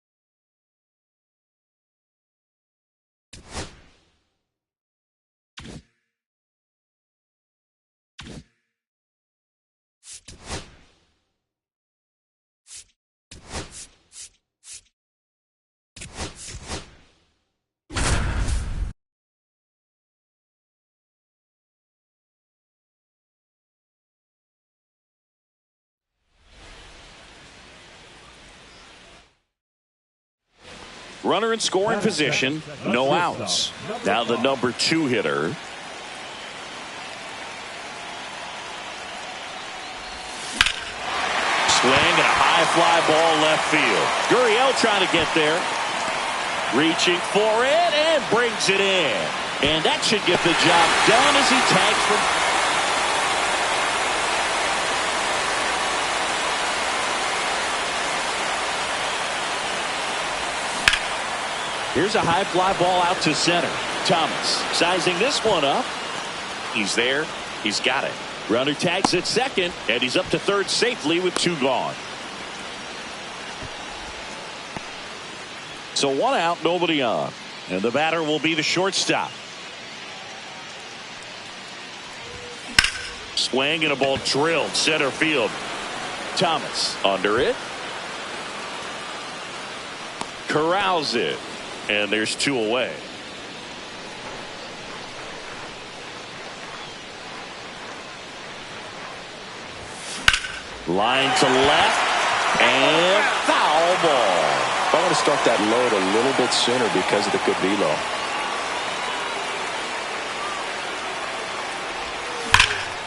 Speaker 1: Runner in scoring position, no outs. Now the number 2 hitter. Swing and a high fly ball left field. Gurriel trying to get there. Reaching for it and brings it in. And that should get the job done as he tags for. Here's a high fly ball out to center. Thomas sizing this one up. He's there. He's got it. Runner tags at second, and he's up to third safely with 2 gone. So 1 out, nobody on. And the batter will be the shortstop. Swing and a ball drilled center field. Thomas under it. Corrals it. And there's 2 away. Line to left. And foul ball.
Speaker 2: I want to start that load a little bit sooner because of the good velo.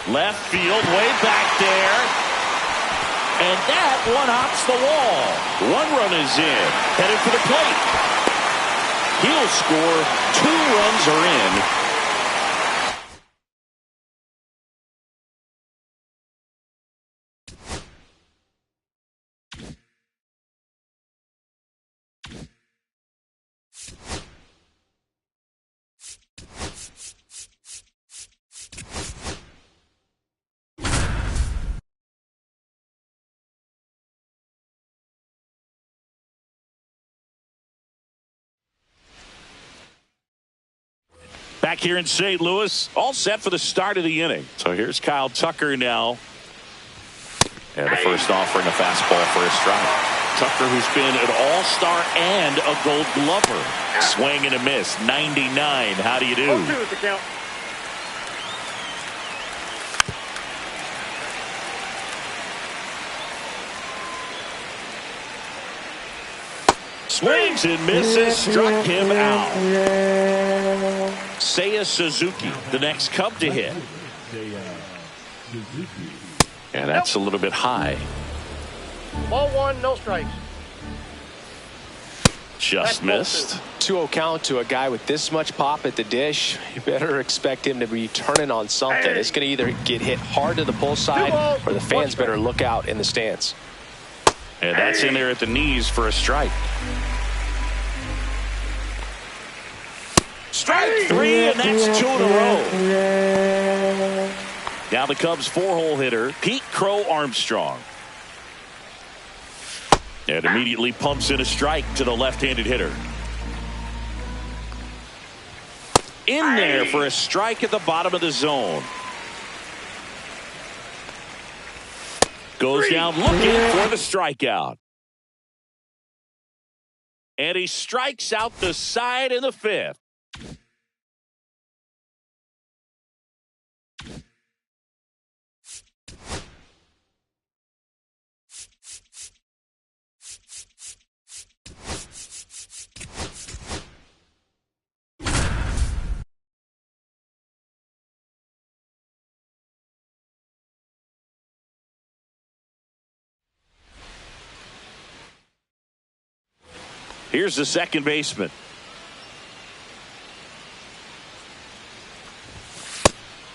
Speaker 1: Left field, way back there. And that one hops the wall. 1 run is in. Headed for the plate. He'll score. 2 runs are in. Back here in St. Louis, all set for the start of the inning. So here's Kyle Tucker now. And the first offering a fastball for a strike. Tucker, who's been an all-star and a gold glover. Swing and a miss. 99. How do you do?
Speaker 3: 0-2 is the count.
Speaker 1: Swings and misses. Struck him out. Seiya Suzuki, the next Cub to hit. And that's a little bit high.
Speaker 3: Ball 1, no strikes.
Speaker 1: Just missed.
Speaker 2: 2-0 count to a guy with this much pop at the dish. You better expect him to be turning on something. It's going to either get hit hard to the pull side or the fans better look out in the stands.
Speaker 1: And that's in there at the knees for a strike. Strike 3, and that's 2 in a row. Now the Cubs' 4-hole hitter, Pete Crow Armstrong. And immediately pumps in a strike to the left-handed hitter. In there for a strike at the bottom of the zone. Goes down looking for the strikeout. And he strikes out the side in the 5th. Here's the second baseman.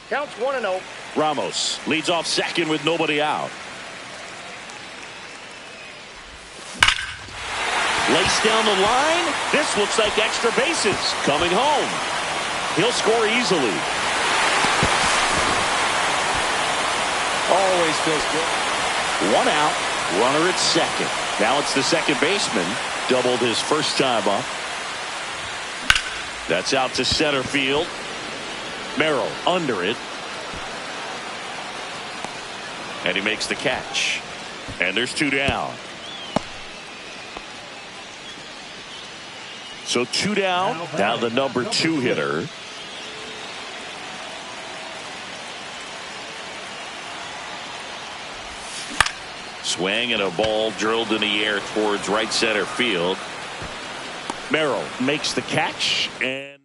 Speaker 3: Counts 1-0.
Speaker 1: Ramos leads off second with nobody out. Lace down the line. This looks like extra bases. Coming home. He'll score easily.
Speaker 2: Always feels good.
Speaker 1: 1 out. Runner at second. Now it's the second baseman. Doubled his first time up. That's out to center field. Merrill under it. And he makes the catch. And there's 2 down. So 2 down. Now the number 2 hitter. Swing and a ball drilled in the air towards right center field. Merrill makes the catch, and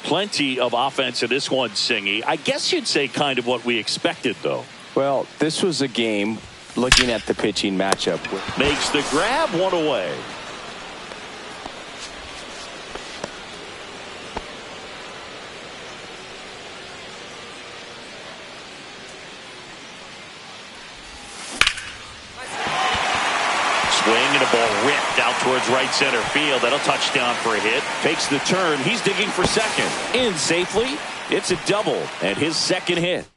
Speaker 1: plenty of offense in this one, Singy. I guess you'd say kind of what we expected, though.
Speaker 2: Well, this was a game looking at the pitching matchup.
Speaker 1: Makes the grab, 1 away. Swing and a ball ripped out towards right center field. That'll touch down for a hit. Takes the turn. He's digging for second. In safely. It's a double and his second hit.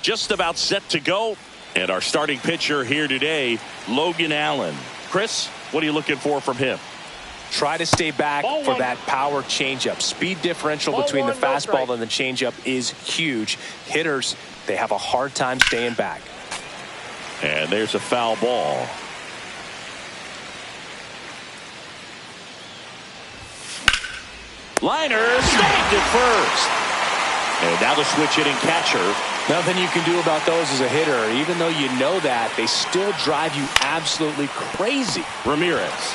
Speaker 1: just about set to go. And our starting pitcher here today, Logan Allen. Chris, what are you looking for from him?
Speaker 2: Try to stay back for that power changeup. Speed differential between the fastball and the changeup is huge. Hitters, they have a hard time staying back.
Speaker 1: And there's a foul ball. Liner snagged at first. And now the switch hitting catcher.
Speaker 2: Nothing you can do about those as a hitter. Even though you know that, they still drive you absolutely crazy.
Speaker 1: Ramirez.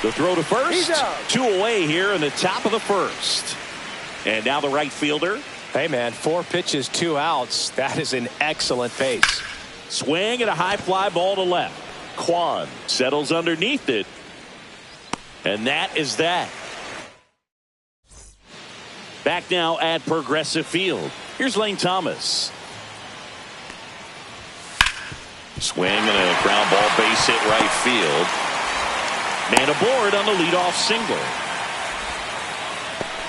Speaker 1: The throw to first. 2 away here in the top of the first. And now the right fielder.
Speaker 2: Hey, man, 4 pitches, 2 outs. That is an excellent pace.
Speaker 1: Swing and a high fly ball to left. Kwan settles underneath it. And that is that. Back now at Progressive Field. Here's Lane Thomas. Swing and a ground ball base hit right field. Man aboard on the leadoff single.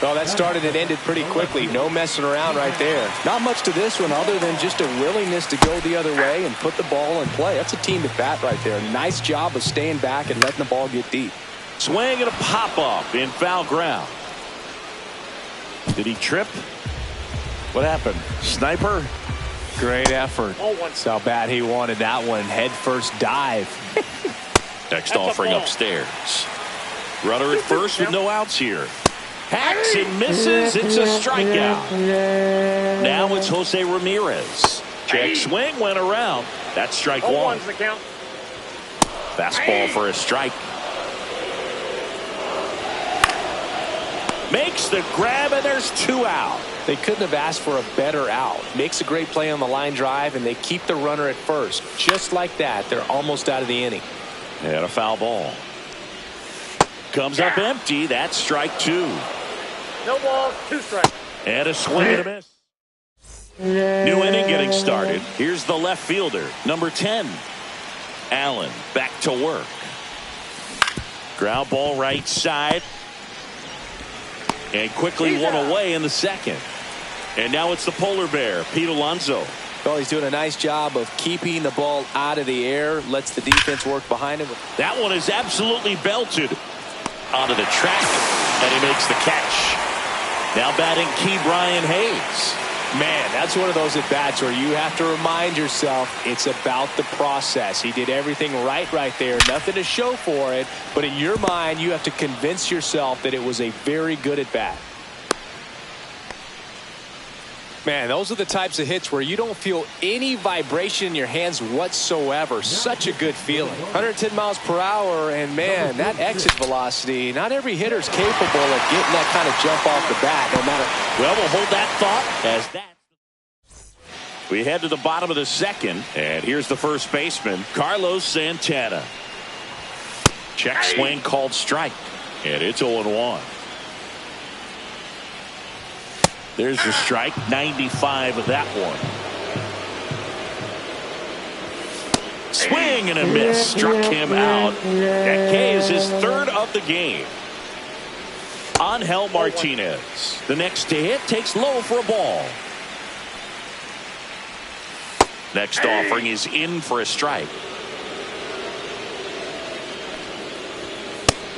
Speaker 2: Well, that started and ended pretty quickly. No messing around right there. Not much to this one other than just a willingness to go the other way and put the ball in play. That's a team at bat right there. Nice job of staying back and letting the ball get deep.
Speaker 1: Swing and a pop-up in foul ground. Did he trip? What happened? Sniper?
Speaker 2: Great effort. That's how bad he wanted that one. Head first dive.
Speaker 1: Next offering upstairs. Runner at first with no outs here. Hacks and misses. It's a strikeout. Now it's Jose Ramirez. Check swing went around. That's strike one.
Speaker 3: The count.
Speaker 1: Fastball for a strike. Makes the grab, and there's 2 out.
Speaker 2: They couldn't have asked for a better out. Makes a great play on the line drive, and they keep the runner at first. Just like that, they're almost out of the inning.
Speaker 1: And a foul ball. Comes up empty. That's strike 2.
Speaker 3: No ball, 2 strikes.
Speaker 1: And a swing and a miss. New inning getting started. Here's the left fielder, number 10. Allen back to work. Ground ball right side. And quickly one away in the second. And now it's the polar bear, Pete Alonso.
Speaker 2: Well, he's doing a nice job of keeping the ball out of the air. Lets the defense work behind him.
Speaker 1: That one is absolutely belted onto the track. And he makes the catch. Now batting key Brian Hayes.
Speaker 2: Man, that's one of those at-bats where you have to remind yourself it's about the process. He did everything right there. Nothing to show for it. But in your mind, you have to convince yourself that it was a very good at-bat. Man, those are the types of hits where you don't feel any vibration in your hands whatsoever. Such a good feeling. 110 miles per hour, and man, that exit velocity, not every hitter's capable of getting that kind of jump off the bat, no matter.
Speaker 1: Well, we'll hold that thought as that. We head to the bottom of the second, and here's the first baseman, Carlos Santana. Check swing called strike, and it's 0-1. There's the strike, 95 of that one. Swing and a miss, struck him out. That K is his 3rd of the game. Angel Martinez, the next to hit, takes low for a ball. Next offering is in for a strike.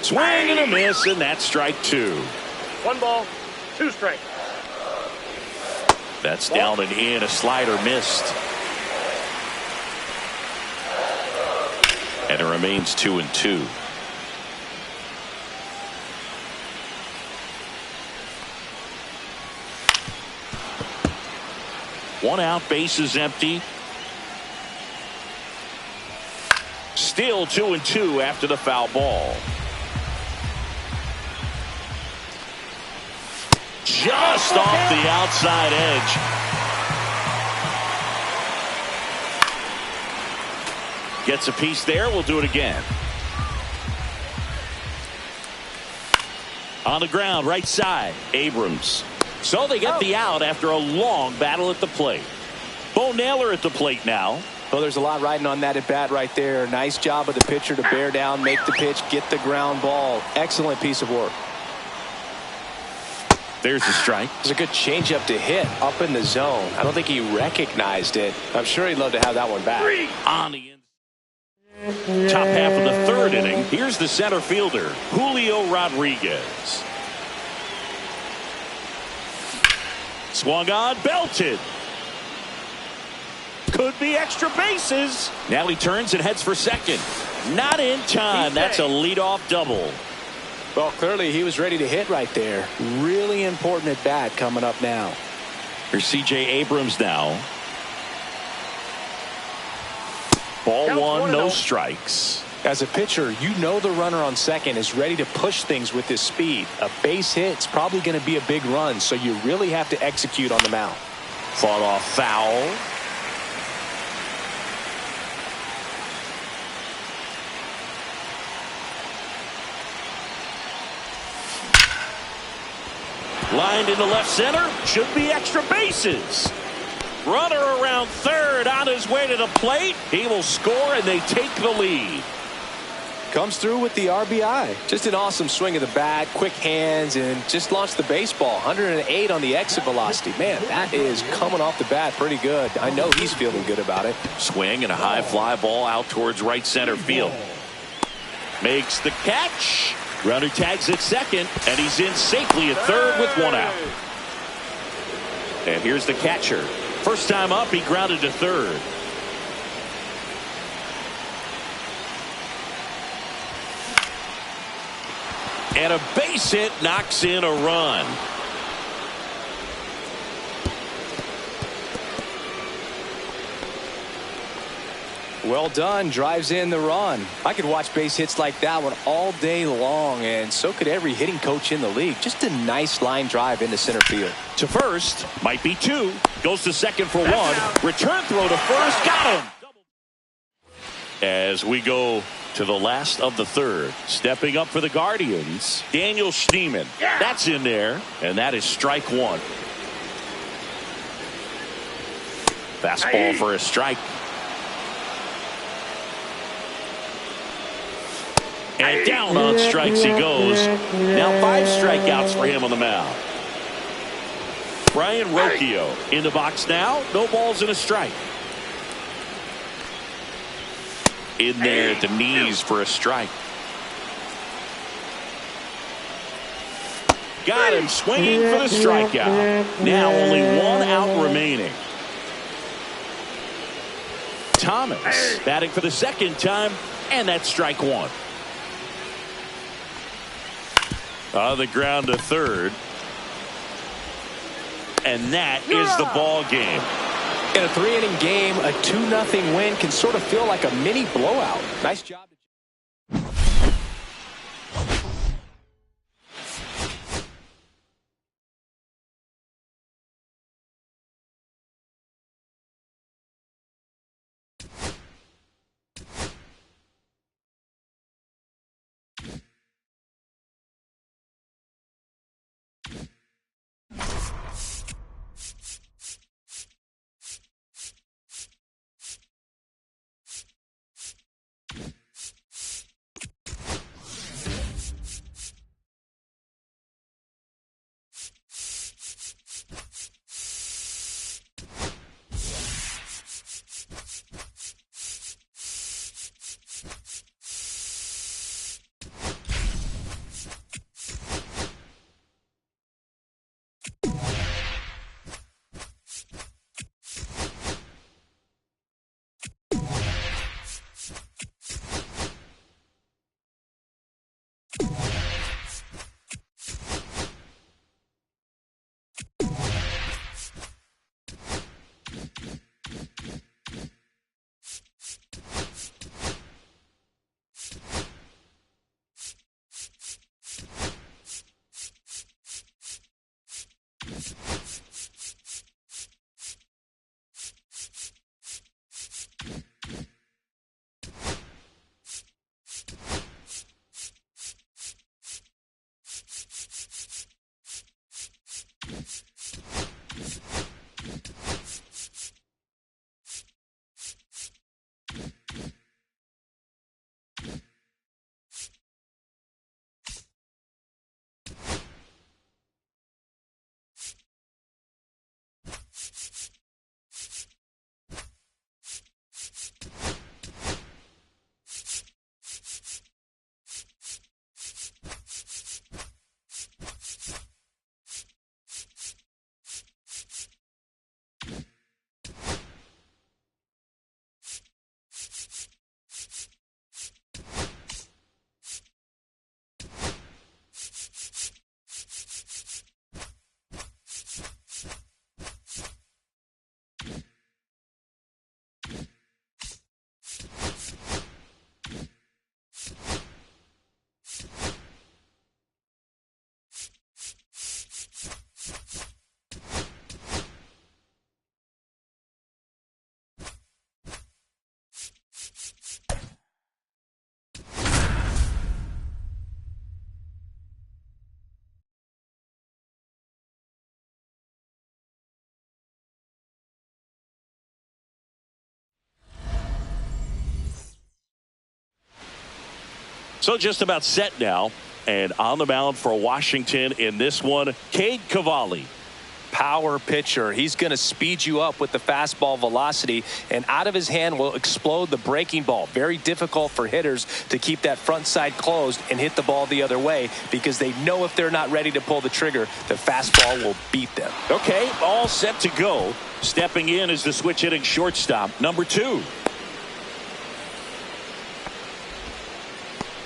Speaker 1: Swing and a miss, and that's strike 2.
Speaker 3: 1 ball, 2 strikes.
Speaker 1: That's down and in. A slider missed. And it remains 2-2. One out, bases empty. Still 2-2 after the foul ball. Just off the outside edge. Gets a piece there. We'll do it again. On the ground, right side, Abrams. So they get the out after a long battle at the plate. Bo Naylor at the plate now.
Speaker 2: Well, there's a lot riding on that at bat right there. Nice job of the pitcher to bear down, make the pitch, get the ground ball. Excellent piece of work.
Speaker 1: There's the strike.
Speaker 2: It's a good changeup to hit up in the zone. I don't think he recognized it. I'm sure he'd love to have that one back.
Speaker 1: On the top half of the third inning, here's the center fielder, Julio Rodriguez. Swung on, belted. Could be extra bases. Now he turns and heads for second. Not in time. That's a leadoff double.
Speaker 2: Well, clearly he was ready to hit right there. Really important at bat coming up now.
Speaker 1: Here's C.J. Abrams now. Ball
Speaker 3: Counts
Speaker 1: 1, no
Speaker 3: 1-0.
Speaker 1: strikes.
Speaker 2: As a pitcher, you know the runner on second is ready to push things with his speed. A base hit's probably going to be a big run, so you really have to execute on the mound.
Speaker 1: Fought off foul. Lined into left center. Should be extra bases. Runner around third on his way to the plate. He will score and they take the lead.
Speaker 2: Comes through with the RBI. Just an awesome swing of the bat, quick hands, and just launched the baseball. 108 on the exit velocity. Man, that is coming off the bat pretty good. I know he's feeling good about it.
Speaker 1: Swing and a high fly ball out towards right center field. Makes the catch. Runner tags at second, and he's in safely at third with one out. And here's the catcher. First time up, he grounded to third. And a base hit knocks in a run.
Speaker 2: Well done. Drives in the run. I could watch base hits like that one all day long, and so could every hitting coach in the league. Just a nice line drive into center field.
Speaker 1: To first, might be two. Goes to second for one. Return throw to first. Got him. As we go to the last of the third. Stepping up for the Guardians, Daniel Schneemann. That's in there, and that is strike one. Fastball for a strike. And down on strikes he goes. Now 5 strikeouts for him on the mound. Brian Rocchio in the box now. No balls and a strike. In there at the knees for a strike. Got him swinging for the strikeout. Now only 1 out remaining. Thomas batting for the second time, and that's strike one. On the ground to third. And that is the ball game.
Speaker 2: In a 3-inning game, a 2-0 win can sort of feel like a mini blowout. Nice job.
Speaker 1: So just about set now. And on the mound for Washington in this one, Cade Cavalli.
Speaker 2: Power pitcher. He's going to speed you up with the fastball velocity, and out of his hand will explode the breaking ball. Very difficult for hitters to keep that front side closed and hit the ball the other way, because they know if they're not ready to pull the trigger, the fastball will beat them.
Speaker 1: Okay, all set to go. Stepping in is the switch hitting shortstop, number 2.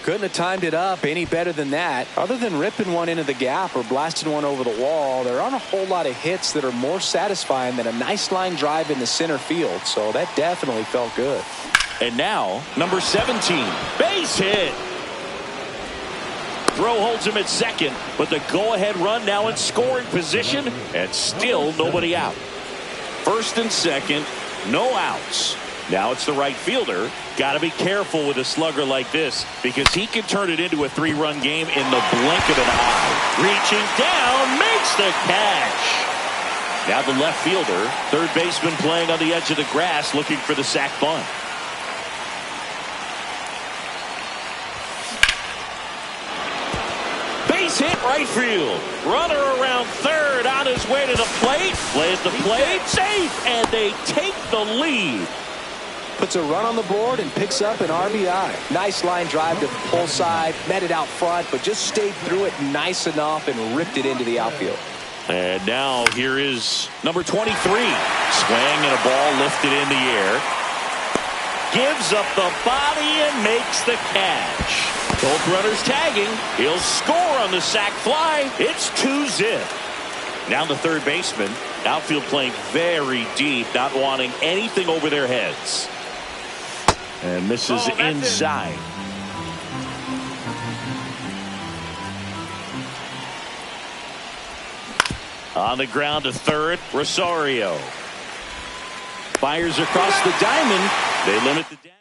Speaker 2: Couldn't have timed it up any better than that. Other than ripping one into the gap or blasting one over the wall, there aren't a whole lot of hits that are more satisfying than a nice line drive in the center field. So that definitely felt good.
Speaker 1: And now, number 17, base hit. Throw holds him at second, but the go-ahead run now in scoring position, and still nobody out. First and second, no outs. Now it's the right fielder. Got to be careful with a slugger like this, because he can turn it into a 3-run game in the blink of an eye. Reaching down, makes the catch. Now the left fielder, third baseman playing on the edge of the grass, looking for the sac bunt. Base hit right field. Runner around third on his way to the plate. Plays the plate, safe, and they take the lead.
Speaker 2: Puts a run on the board and picks up an RBI. Nice line drive to the pull side, met it out front, but just stayed through it nice enough and ripped it into the outfield.
Speaker 1: And now here is number 23. Swing and a ball lifted in the air. Gives up the body and makes the catch. Both runners tagging. He'll score on the sac fly. It's 2-zip. Now the third baseman. Outfield playing very deep, not wanting anything over their heads. And misses inside. On the ground to third, Rosario. Fires across the diamond. They limit the damage.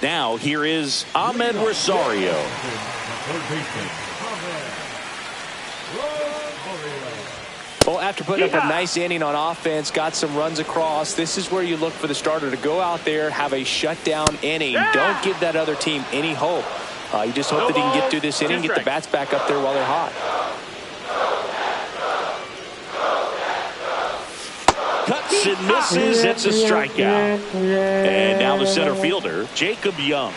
Speaker 1: Now here is Ahmed Rosario.
Speaker 2: Well, after putting up a nice inning on offense, got some runs across, this is where you look for the starter to go out there, have a shutdown inning. Don't give that other team any hope. You just hope that he can get through this inning, get the bats back up there while they're hot.
Speaker 1: Cuts and misses. It's a strikeout. And now the center fielder, Jacob Young,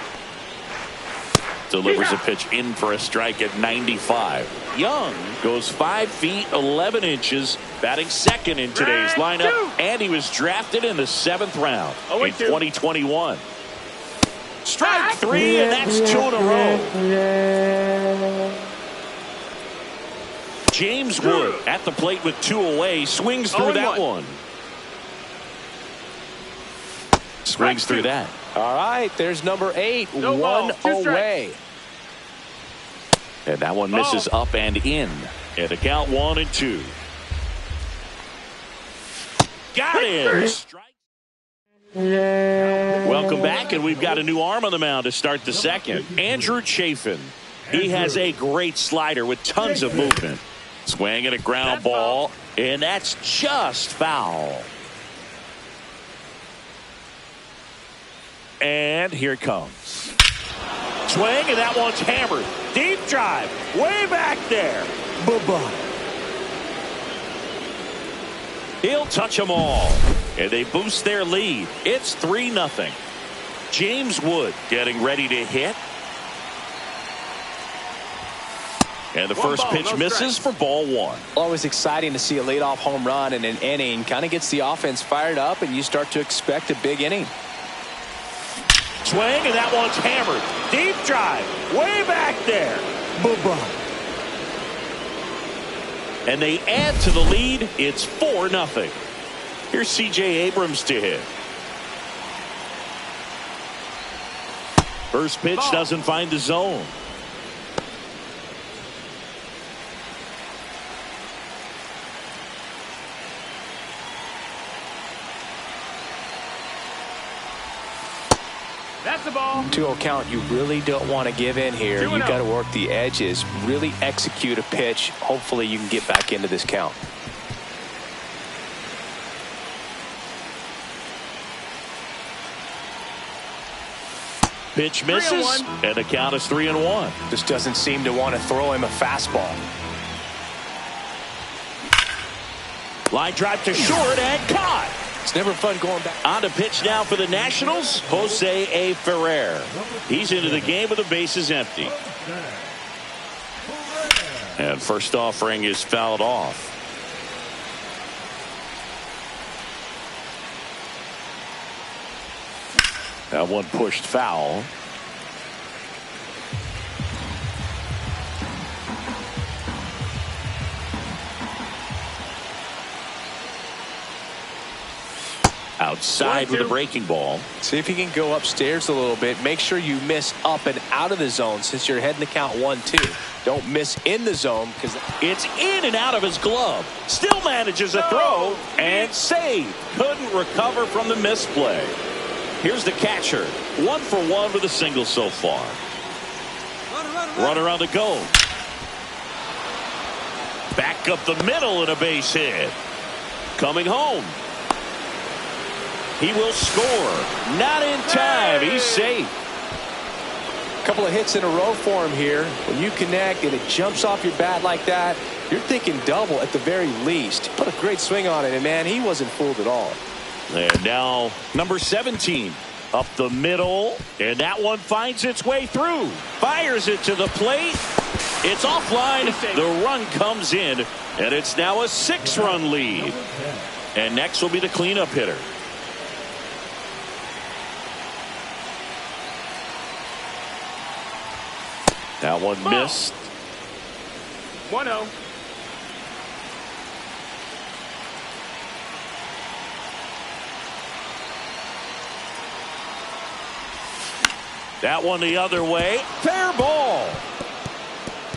Speaker 1: delivers a pitch in for a strike at 95. Young goes 5 feet 11 inches, batting second in today's lineup, and he was drafted in the 7th round in 2021. Strike 3, and that's 2 in a row. James Wood at the plate with 2 away, swings through that one. Swings through that.
Speaker 2: All right, there's number 8, 1 away.
Speaker 1: And that one misses up and in. And the count 1-2. Got him. Welcome back, and we've got a new arm on the mound to start the second. Andrew Chafin. He has a great slider with tons of movement. Swing and a ground ball, and that's just foul. And here it comes. Swing, and that one's hammered. Deep drive, way back there. Bye-bye. He'll touch them all. And they boost their lead. It's 3-0. James Wood getting ready to hit. And the first pitch misses for ball 1.
Speaker 2: Always exciting to see a leadoff home run in an inning. Kind of gets the offense fired up, and you start to expect a big inning.
Speaker 1: Swing, and that one's hammered. Deep drive, way back there. Bye-bye. And they add to the lead. It's 4-0. Here's C.J. Abrams to hit. First pitch doesn't find the zone.
Speaker 3: That's the ball.
Speaker 2: 2-0 count. You really don't want to give in here. You've got to work the edges, really execute a pitch. Hopefully you can get back into this count.
Speaker 1: Pitch misses, and the count is 3-1.
Speaker 2: Just doesn't seem to want to throw him a fastball.
Speaker 1: Line drive to short and caught.
Speaker 2: It's never fun going back.
Speaker 1: On to pitch now for the Nationals, Jose A. Ferrer. He's into the game with the bases empty. And first offering is fouled off. That one pushed foul. Outside with a breaking ball.
Speaker 2: See if he can go upstairs a little bit. Make sure you miss up and out of the zone since you're heading to count 1-2. Don't miss in the zone because
Speaker 1: it's in and out of his glove. Still manages a throw and save. Couldn't recover from the misplay. Here's the catcher. 1 for 1 with a single so far. Runner on the go. Back up the middle and a base hit. Coming home. He will score. Not in time. He's safe.
Speaker 2: A couple of hits in a row for him here. When you connect and it jumps off your bat like that, you're thinking double at the very least. Put a great swing on it, and man, he wasn't fooled at all.
Speaker 1: And now number 17 up the middle, and that one finds its way through. Fires it to the plate. It's offline. The run comes in, and it's now a 6-run lead. And next will be the cleanup hitter. That one missed.
Speaker 3: 1-0.
Speaker 1: That one the other way. Fair ball.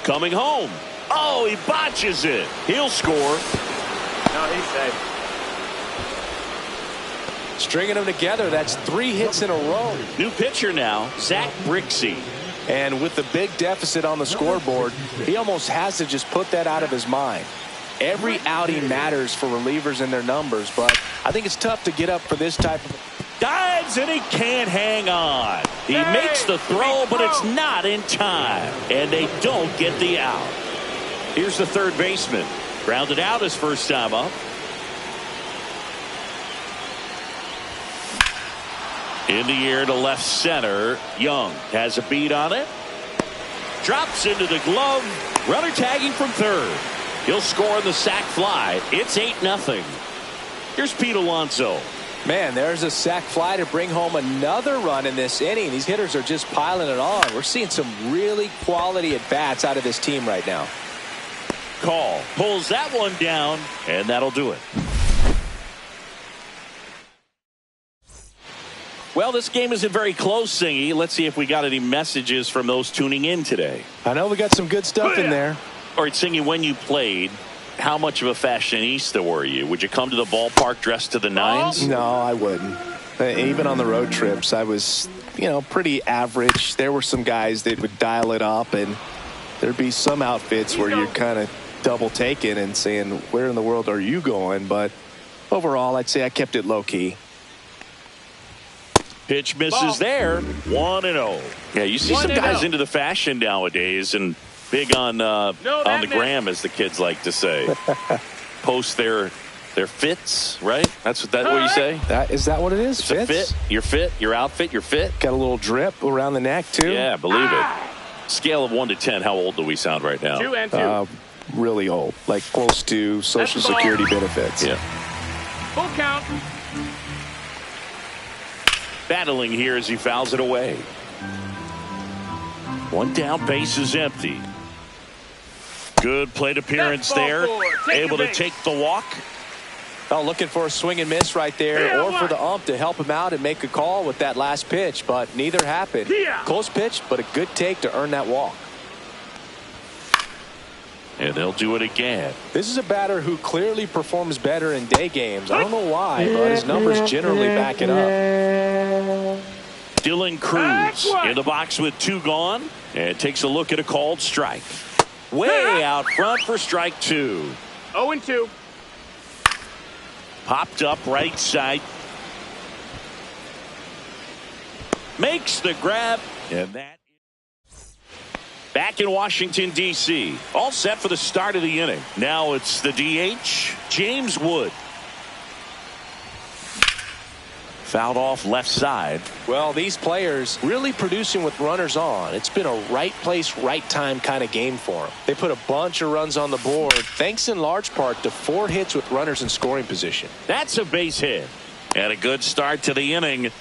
Speaker 1: Coming home. Oh, he botches it. He'll score.
Speaker 3: No, he's safe.
Speaker 2: Stringing them together, that's 3 hits in a row.
Speaker 1: New pitcher now, Zach Brixey.
Speaker 2: And with the big deficit on the scoreboard, he almost has to just put that out of his mind. Every outing matters for relievers and their numbers, but I think it's tough to get up for this type of...
Speaker 1: Dives and he can't hang on. He makes the throw, but it's not in time. And they don't get the out. Here's the third baseman. Grounded out his first time up. In the air to left center. Young has a beat on it. Drops into the glove. Runner tagging from third. He'll score on the sac fly. It's 8-0. Here's Pete Alonso.
Speaker 2: Man, there's a sac fly to bring home another run in this inning. These hitters are just piling it on. We're seeing some really quality at-bats out of this team right now.
Speaker 1: Call. Pulls that one down, and that'll do it. Well, this game isn't very close, Singy. Let's see if we got any messages from those tuning in today.
Speaker 2: I know we got some good stuff in there.
Speaker 1: All right, Singy, when you played, how much of a fashionista were you? Would you come to the ballpark dressed to the nines?
Speaker 2: No, I wouldn't. Even on the road trips, I was, pretty average. There were some guys that would dial it up, and there'd be some outfits where you're kind of double taking and saying, where in the world are you going? But overall, I'd say I kept it low key.
Speaker 1: Pitch misses there. 1-0. Yeah, you see some guys into the fashion nowadays and big on the gram, as the kids like to say. Post their fits, right? That's what you say?
Speaker 2: Is that what it is?
Speaker 1: It's a fit. Your fit, your outfit, your fit.
Speaker 2: Got a little drip around the neck, too.
Speaker 1: Yeah, believe it. Scale of 1 to 10, how old do we sound right now?
Speaker 3: 2 and 2.
Speaker 2: Really old. Like close to Social Security benefits.
Speaker 1: Yeah.
Speaker 3: Full count.
Speaker 1: Battling here as he fouls it away. One down, base is empty. Good plate appearance there. Able to take the walk.
Speaker 2: Oh, looking for a swing and miss right there, or for the ump to help him out and make a call with that last pitch, but neither happened. Close pitch, but a good take to earn that walk.
Speaker 1: And they'll do it again.
Speaker 2: This is a batter who clearly performs better in day games. I don't know why, but his numbers generally back it up.
Speaker 1: Dylan Cruz in the box with 2 gone, and takes a look at a called strike. Way out front for strike 2.
Speaker 3: 0-2.
Speaker 1: Popped up right side. makes the grab, and that back in Washington, D.C. All set for the start of the inning. Now it's the DH, James Wood. Fouled off left side.
Speaker 2: Well, these players really producing with runners on. It's been a right place, right time kind of game for them. They put a bunch of runs on the board, thanks in large part to 4 hits with runners in scoring position.
Speaker 1: That's a base hit. And a good start to the inning.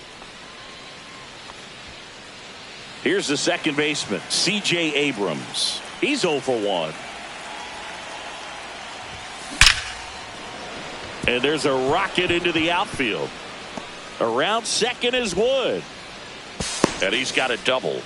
Speaker 1: Here's the second baseman, C.J. Abrams. He's 0 for 1. And there's a rocket into the outfield. Around second is Wood. And he's got a double.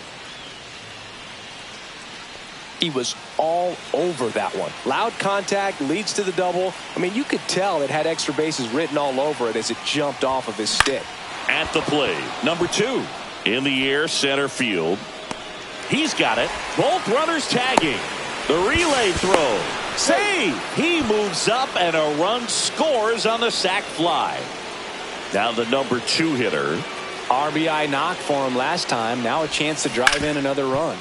Speaker 2: He was all over that one. Loud contact leads to the double. I mean, you could tell it had extra bases written all over it as it jumped off of his stick.
Speaker 1: At the plate, number 2. In the air, center field. He's got it. Both runners tagging. The relay throw. Save. He moves up and a run scores on the sac fly. Now the number 2 hitter.
Speaker 2: RBI knock for him last time. Now a chance to drive in another run.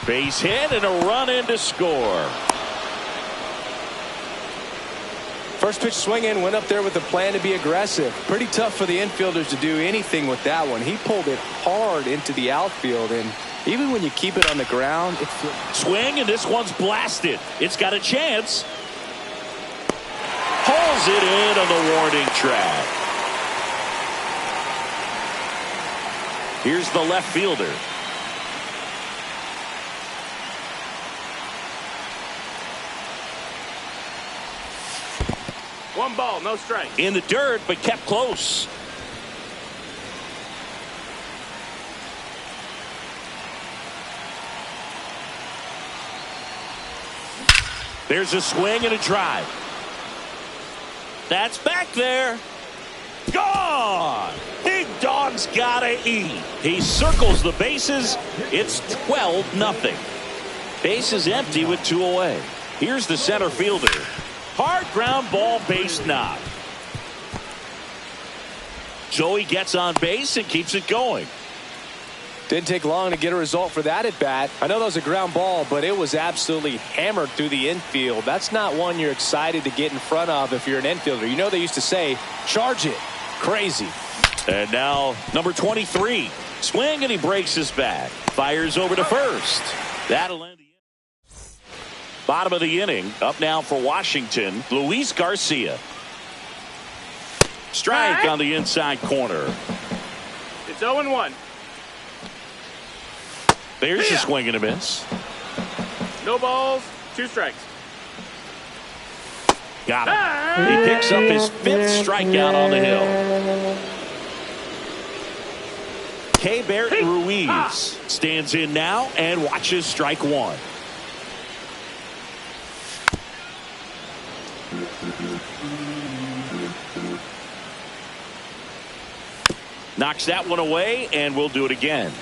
Speaker 1: Base hit and a run in to score.
Speaker 2: First pitch swinging, went up there with a plan to be aggressive. Pretty tough for the infielders to do anything with that one. He pulled it hard into the outfield, and even when you keep it on the ground, it
Speaker 1: swing, and this one's blasted. It's got a chance. Hauls it in on the warning track. Here's the left fielder.
Speaker 3: One ball, no strike.
Speaker 1: In the dirt, but kept close. There's a swing and a drive. That's back there. Gone. Big Dog's gotta eat. He circles the bases. It's 12-0. Base is empty with 2 away. Here's the center fielder. Hard ground ball, base knock. Joey gets on base and keeps it going.
Speaker 2: Didn't take long to get a result for that at bat. I know that was a ground ball, but it was absolutely hammered through the infield. That's not one you're excited to get in front of if you're an infielder. You know they used to say, charge it. Crazy.
Speaker 1: And now number 23. Swing and he breaks his bat. Fires over to first. That'll end the inning. Bottom of the inning. Up now for Washington, Luis Garcia. Strike on the inside corner.
Speaker 3: It's 0-1.
Speaker 1: There's a swing and a miss.
Speaker 3: No balls, 2 strikes.
Speaker 1: Got him. He picks up his 5th strikeout on the hill. Keibert Ruiz stands in now and watches strike 1. Knocks that one away, and we'll do it again.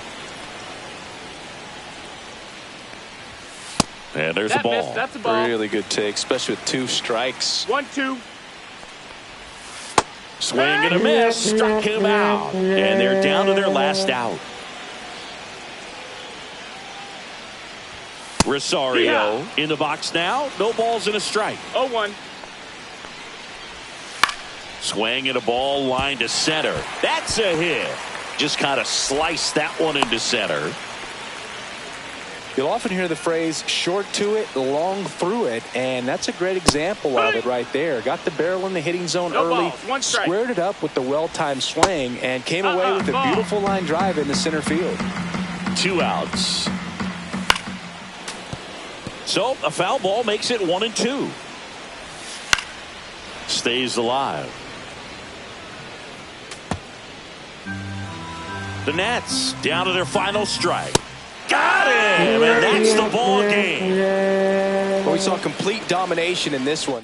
Speaker 1: And there's a ball.
Speaker 3: Missed. That's a ball.
Speaker 2: Really good take, especially with 2 strikes.
Speaker 3: 1-2.
Speaker 1: Swing and a miss. Struck him out. And they're down to their last out. Rosario in the box now. No balls and a strike.
Speaker 3: 0-1.
Speaker 1: Swing and a ball line to center. That's a hit. Just kind of sliced that one into center.
Speaker 2: You'll often hear the phrase short to it, long through it, and that's a great example of it right there. Got the barrel in the hitting zone early,
Speaker 3: balls, 1 strike.
Speaker 2: Squared it up with the well-timed swing, and came away with a beautiful line drive in the center field.
Speaker 1: 2 outs. So a foul ball makes it 1-2. Stays alive. The Nats down to their final strike. Got him, and that's the ball game.
Speaker 2: Well, we saw complete domination in this one.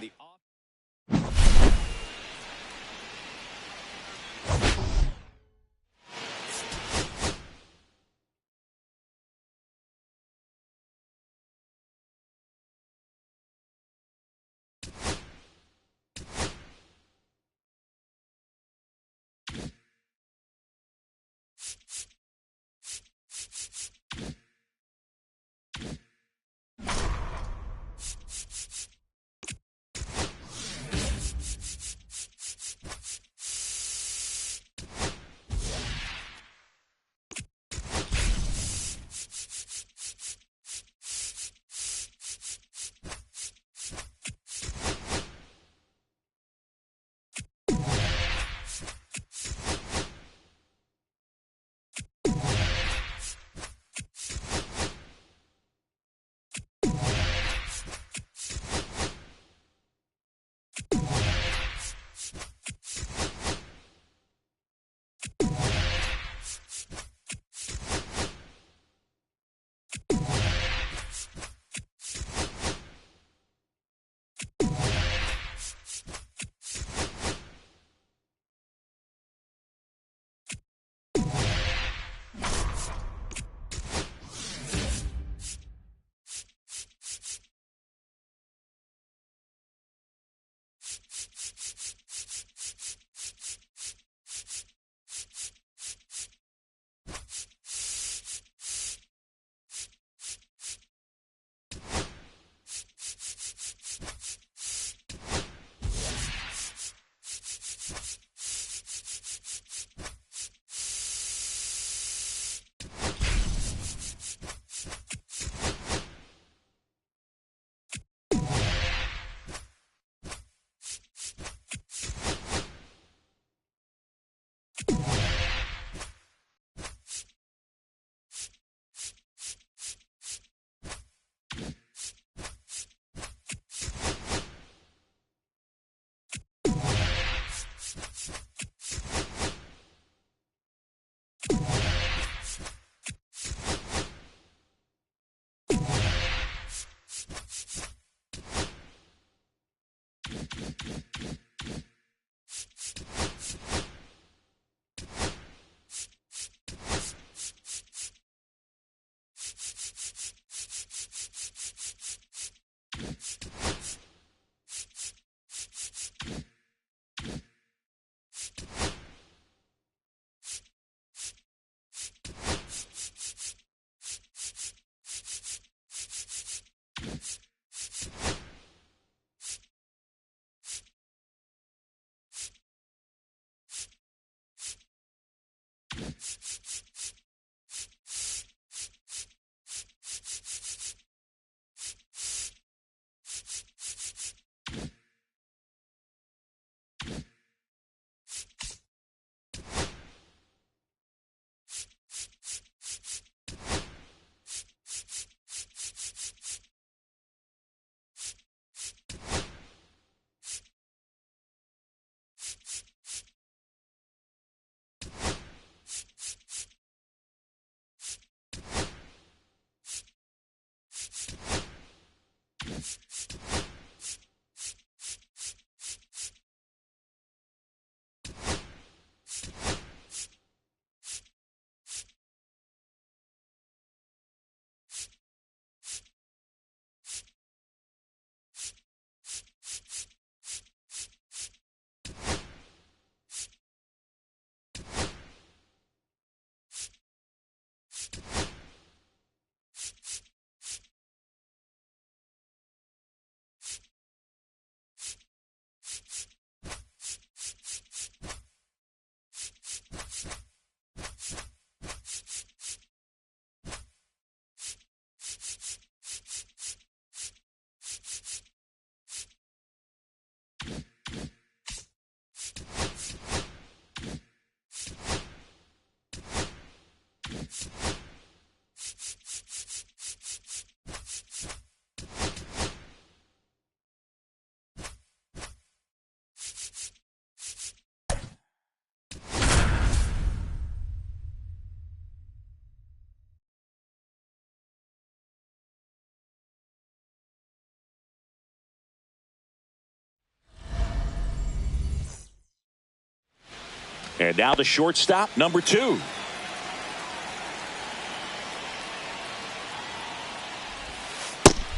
Speaker 1: And now the shortstop, number 2.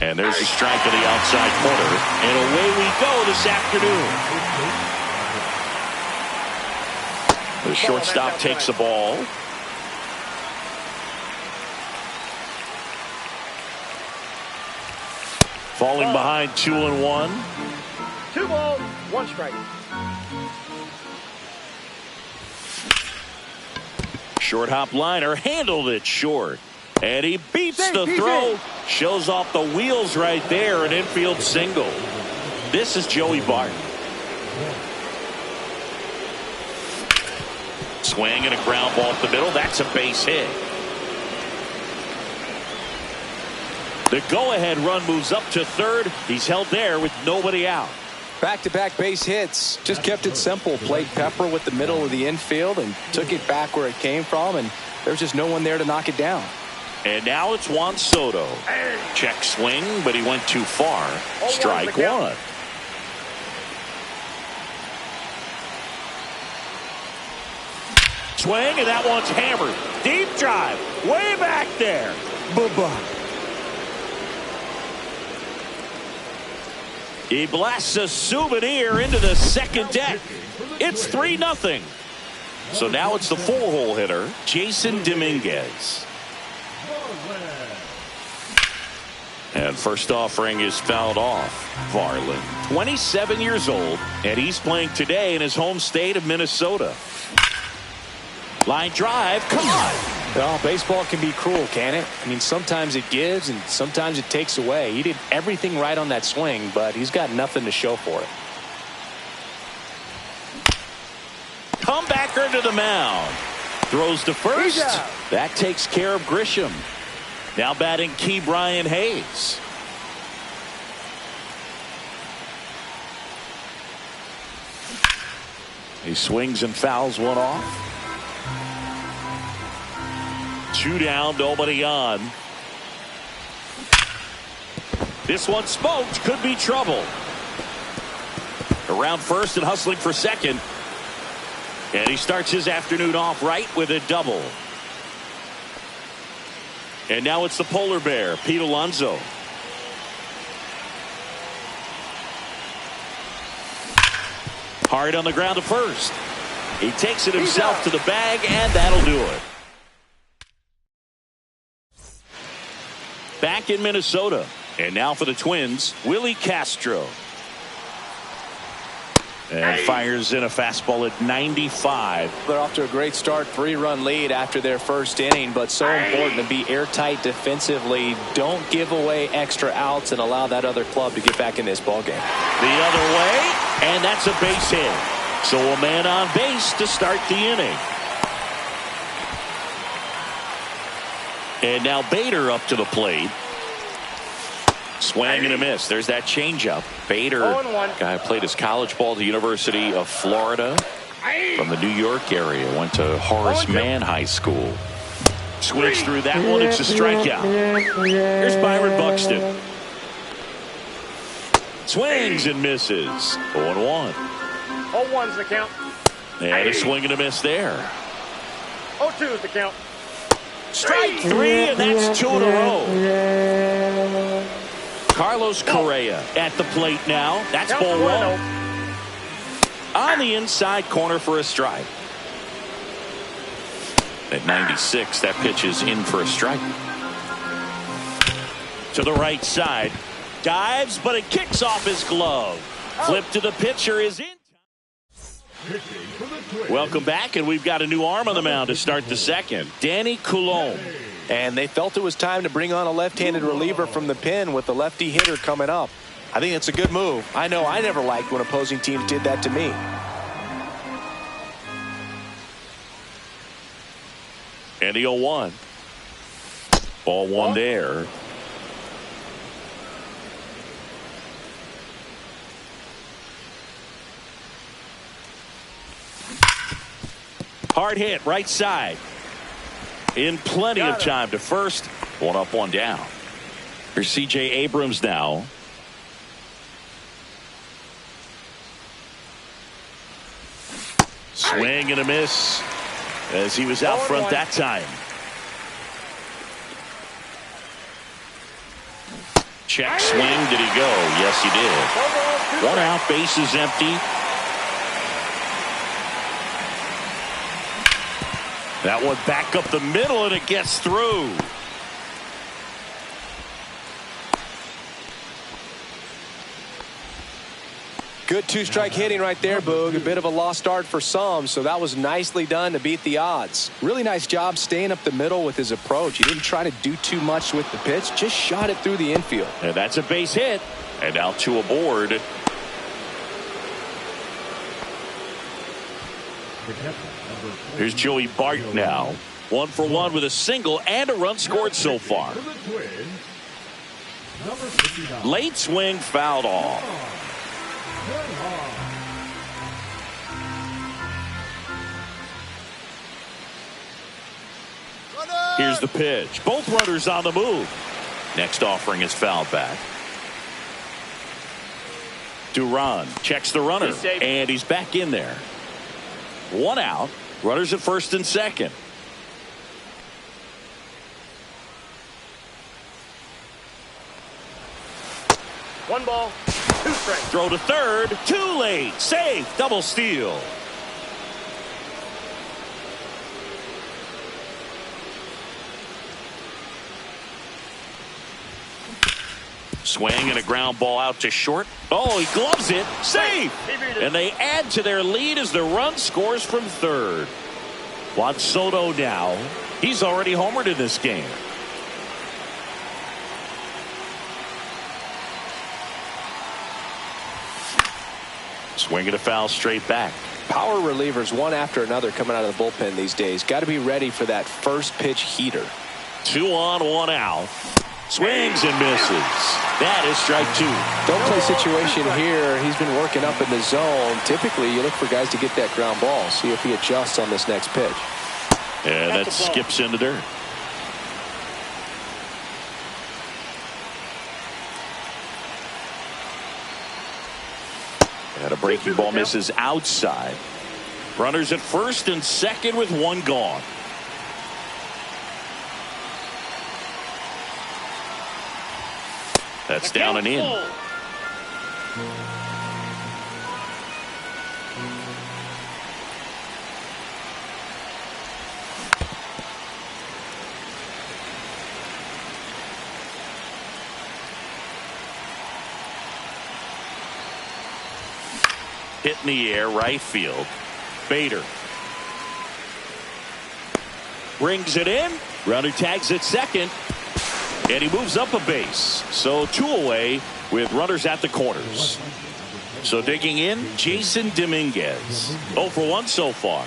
Speaker 1: And there's a strike in the outside corner. And away we go this afternoon. The shortstop takes the ball. Falling behind 2-1.
Speaker 3: 2 balls, 1 strike.
Speaker 1: Short hop liner, handled it short. And he beats the throw. Shows off the wheels right there, an infield single. This is Joey Barton. Swing and a ground ball up the middle. That's a base hit. The go-ahead run moves up to third. He's held there with nobody out.
Speaker 2: Back-to-back base hits. Just kept it simple. Played Pepper with the middle of the infield and took it back where it came from, and there's just no one there to knock it down.
Speaker 1: And now it's Juan Soto. Check swing, but he went too far. Strike 1. Swing, and that one's hammered. Deep drive. Way back there. Bye-bye. He blasts a souvenir into the second deck. It's 3-0. So now it's the 4-hole hitter, Jason Dominguez. And first offering is fouled off. Varland, 27 years old, and he's playing today in his home state of Minnesota. Line drive, come on.
Speaker 2: Well, baseball can be cruel, can it? I mean, sometimes it gives and sometimes it takes away. He did everything right on that swing, but he's got nothing to show for it.
Speaker 1: Comebacker to the mound. Throws to first. That takes care of Grisham. Now batting Ke'Bryan Hayes. He swings and fouls one off. 2 down, nobody on. This one smoked, could be trouble. Around first and hustling for second. And he starts his afternoon off right with a double. And now it's the polar bear, Pete Alonso. Hard on the ground to first. He takes it himself to the bag, and that'll do it. Back in Minnesota. And now for the Twins, Willie Castro. And fires in a fastball at 95.
Speaker 2: They're off to a great start, 3-run lead after their first inning, but so important to be airtight defensively. Don't give away extra outs and allow that other club to get back in this ballgame.
Speaker 1: The other way, and that's a base hit. So a man on base to start the inning. And now Bader up to the plate. Swing and a miss. There's that changeup. Bader, guy played his college ball at the University of Florida from the New York area. Went to Horace Mann High School. Swings through that one. It's a strikeout. Here's Byron Buxton. Swings and misses. 0-1.
Speaker 3: 0-1's the count.
Speaker 1: And a swing and a miss there.
Speaker 3: 0-2's the count.
Speaker 1: Strike 3, and that's 2 in a row. Carlos Correa at the plate now. That's ball 1. On the inside corner for a strike. At 96, that pitch is in for a strike. To the right side. Dives, but it kicks off his glove. Flip to the pitcher is in. Welcome back, and we've got a new arm on the mound to start the second. Danny Coulombe.
Speaker 2: And they felt it was time to bring on a left-handed reliever from the pen with the lefty hitter coming up. I think it's a good move. I know I never liked when opposing teams did that to me.
Speaker 1: And the 0-1. Ball 1 there. Hard hit, right side. In plenty of time to first. 1 up, 1 down. Here's C.J. Abrams now. Swing and a miss as he was out front that time. Check swing. Did he go? Yes, he did. 1 out, bases empty. That one back up the middle, and it gets through.
Speaker 2: Good 2-strike hitting right there, Boog. A bit of a lost start for some, so that was nicely done to beat the odds. Really nice job staying up the middle with his approach. He didn't try to do too much with the pitch, just shot it through the infield.
Speaker 1: And that's a base hit. And now 2 aboard. Here's Joey Bart now. 1 for 1 with a single and a run scored so far. Late swing fouled off. Here's the pitch. Both runners on the move. Next offering is fouled back. Duran checks the runner, and he's back in there. 1 out. Runners at first and second.
Speaker 3: One ball, 2 strikes.
Speaker 1: Throw to third. Too late. Safe. Double steal. Swing and a ground ball out to short. Oh, he gloves it. Safe. And they add to their lead as the run scores from third. Juan Soto now. He's already homered in this game. Swing and a foul straight back.
Speaker 2: Power relievers one after another coming out of the bullpen these days. Got to be ready for that first pitch heater.
Speaker 1: 2 on, 1 out. Swings and misses. That is strike 2.
Speaker 2: Don't play situation here. He's been working up in the zone. Typically, you look for guys to get that ground ball. See if he adjusts on this next pitch.
Speaker 1: And that skips into dirt. And a breaking ball misses outside. Runners at first and second with 1 gone. That's down and in. Hit in the air, right field. Bader brings it in. Runner tags at second. And he moves up a base. So 2 away with runners at the corners. So digging in, Jason Dominguez. 0 for 1 so far.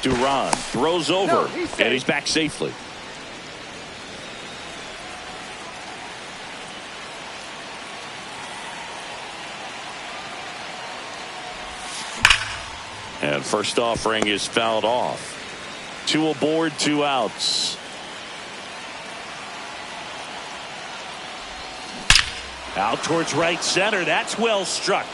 Speaker 1: Duran throws over, and he's back safely. And first offering is fouled off. 2 aboard, 2 outs. Out towards right center. That's well struck.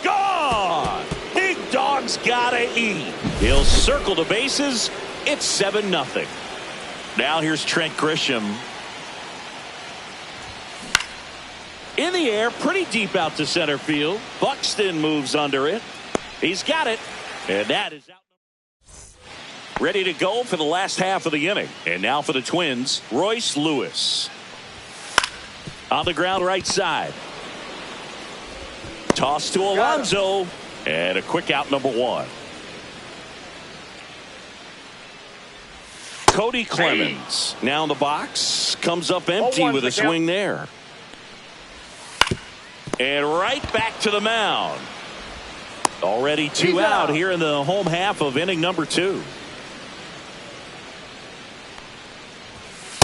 Speaker 1: Gone! Big dog's gotta eat. He'll circle the bases. It's 7-0. Now here's Trent Grisham. In the air, pretty deep out to center field. Buxton moves under it. He's got it. And that is out. Ready to go for the last half of the inning. And now for the Twins, Royce Lewis. On the ground right side. Toss to Alonso. And a quick out, number 1. Cody Clemens now in the box. Comes up empty with a swing there. And right back to the mound. Already 2 out here in the home half of inning number 2.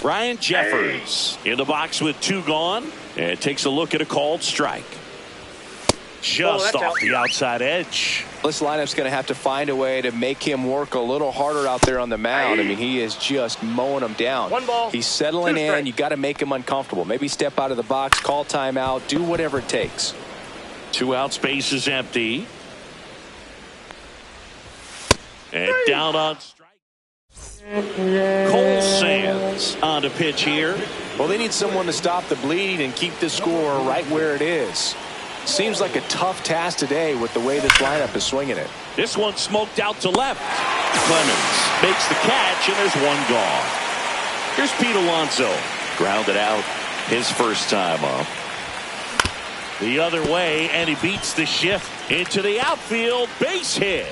Speaker 1: Ryan Jeffers in the box with 2 gone, and takes a look at a called strike. Just off the outside edge.
Speaker 2: This lineup's going to have to find a way to make him work a little harder out there on the mound. I mean, he is just mowing them down.
Speaker 3: 1 ball.
Speaker 2: He's settling in. You got to make him uncomfortable. Maybe step out of the box, call timeout, do whatever it takes.
Speaker 1: 2 out, space is empty. And down on strike. Cole Sands on the pitch here.
Speaker 2: Well, they need someone to stop the bleed and keep the score right where it is. Seems like a tough task today with the way this lineup is swinging it.
Speaker 1: This one smoked out to left. Clemens makes the catch, and there's 1 gone. Here's Pete Alonso. Grounded out his first time up. The other way, and he beats the shift into the outfield. Base hit.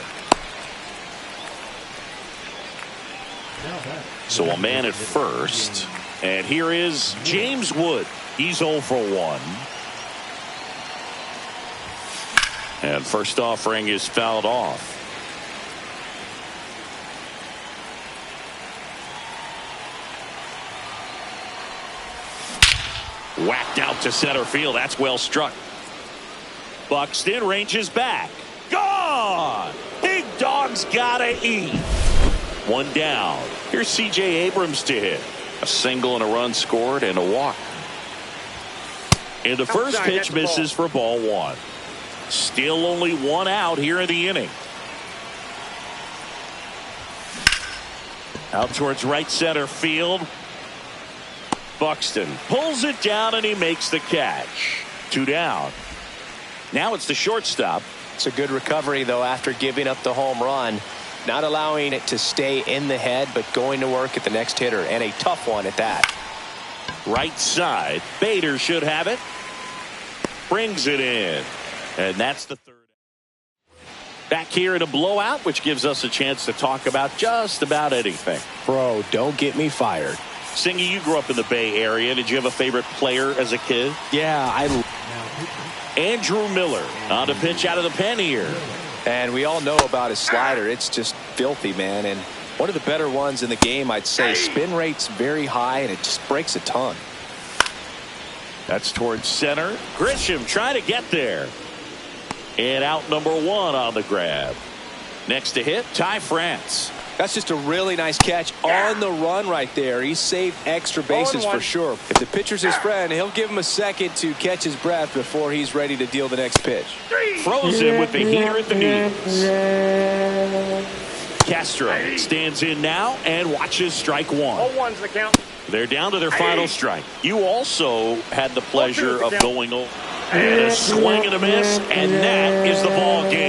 Speaker 1: So a man at first. And here is James Wood. He's 0 for 1. And first offering is fouled off. Whacked out to center field. That's well struck. Buxton ranges back. Gone! Big dog's gotta eat. 1 down. Here's C.J. Abrams to hit. A single and a run scored and a walk. And the first pitch misses for ball 1. Still only 1 out here in the inning. Out towards right center field. Buxton pulls it down and he makes the catch. 2 down. Now it's the shortstop.
Speaker 2: It's a good recovery, though, after giving up the home run. Not allowing it to stay in the head, but going to work at the next hitter, and a tough one at that.
Speaker 1: Right side. Bader should have it. Brings it in. And that's the 3rd. Back here in a blowout, which gives us a chance to talk about just about anything.
Speaker 2: Bro, don't get me fired.
Speaker 1: Singy, you grew up in the Bay Area. Did you have a favorite player as a kid?
Speaker 2: Yeah,
Speaker 1: Andrew Miller on the pitch out of the pen here.
Speaker 2: And we all know about his slider. It's just filthy, man. And one of the better ones in the game, I'd say. Spin rate's very high, and it just breaks a ton.
Speaker 1: That's towards center. Grisham trying to get there. And out number 1 on the grab. Next to hit, Ty France.
Speaker 2: That's just a really nice catch on the run right there. He saved extra bases for sure. If the pitcher's his friend, he'll give him a second to catch his breath before he's ready to deal the next pitch.
Speaker 1: Throws him with the heater at the knees. Castro stands in now and watches strike 1.
Speaker 3: 0-1's the count.
Speaker 1: They're down to their final strike. You also had the pleasure of going over. And a swing and a miss, and that is the ball game.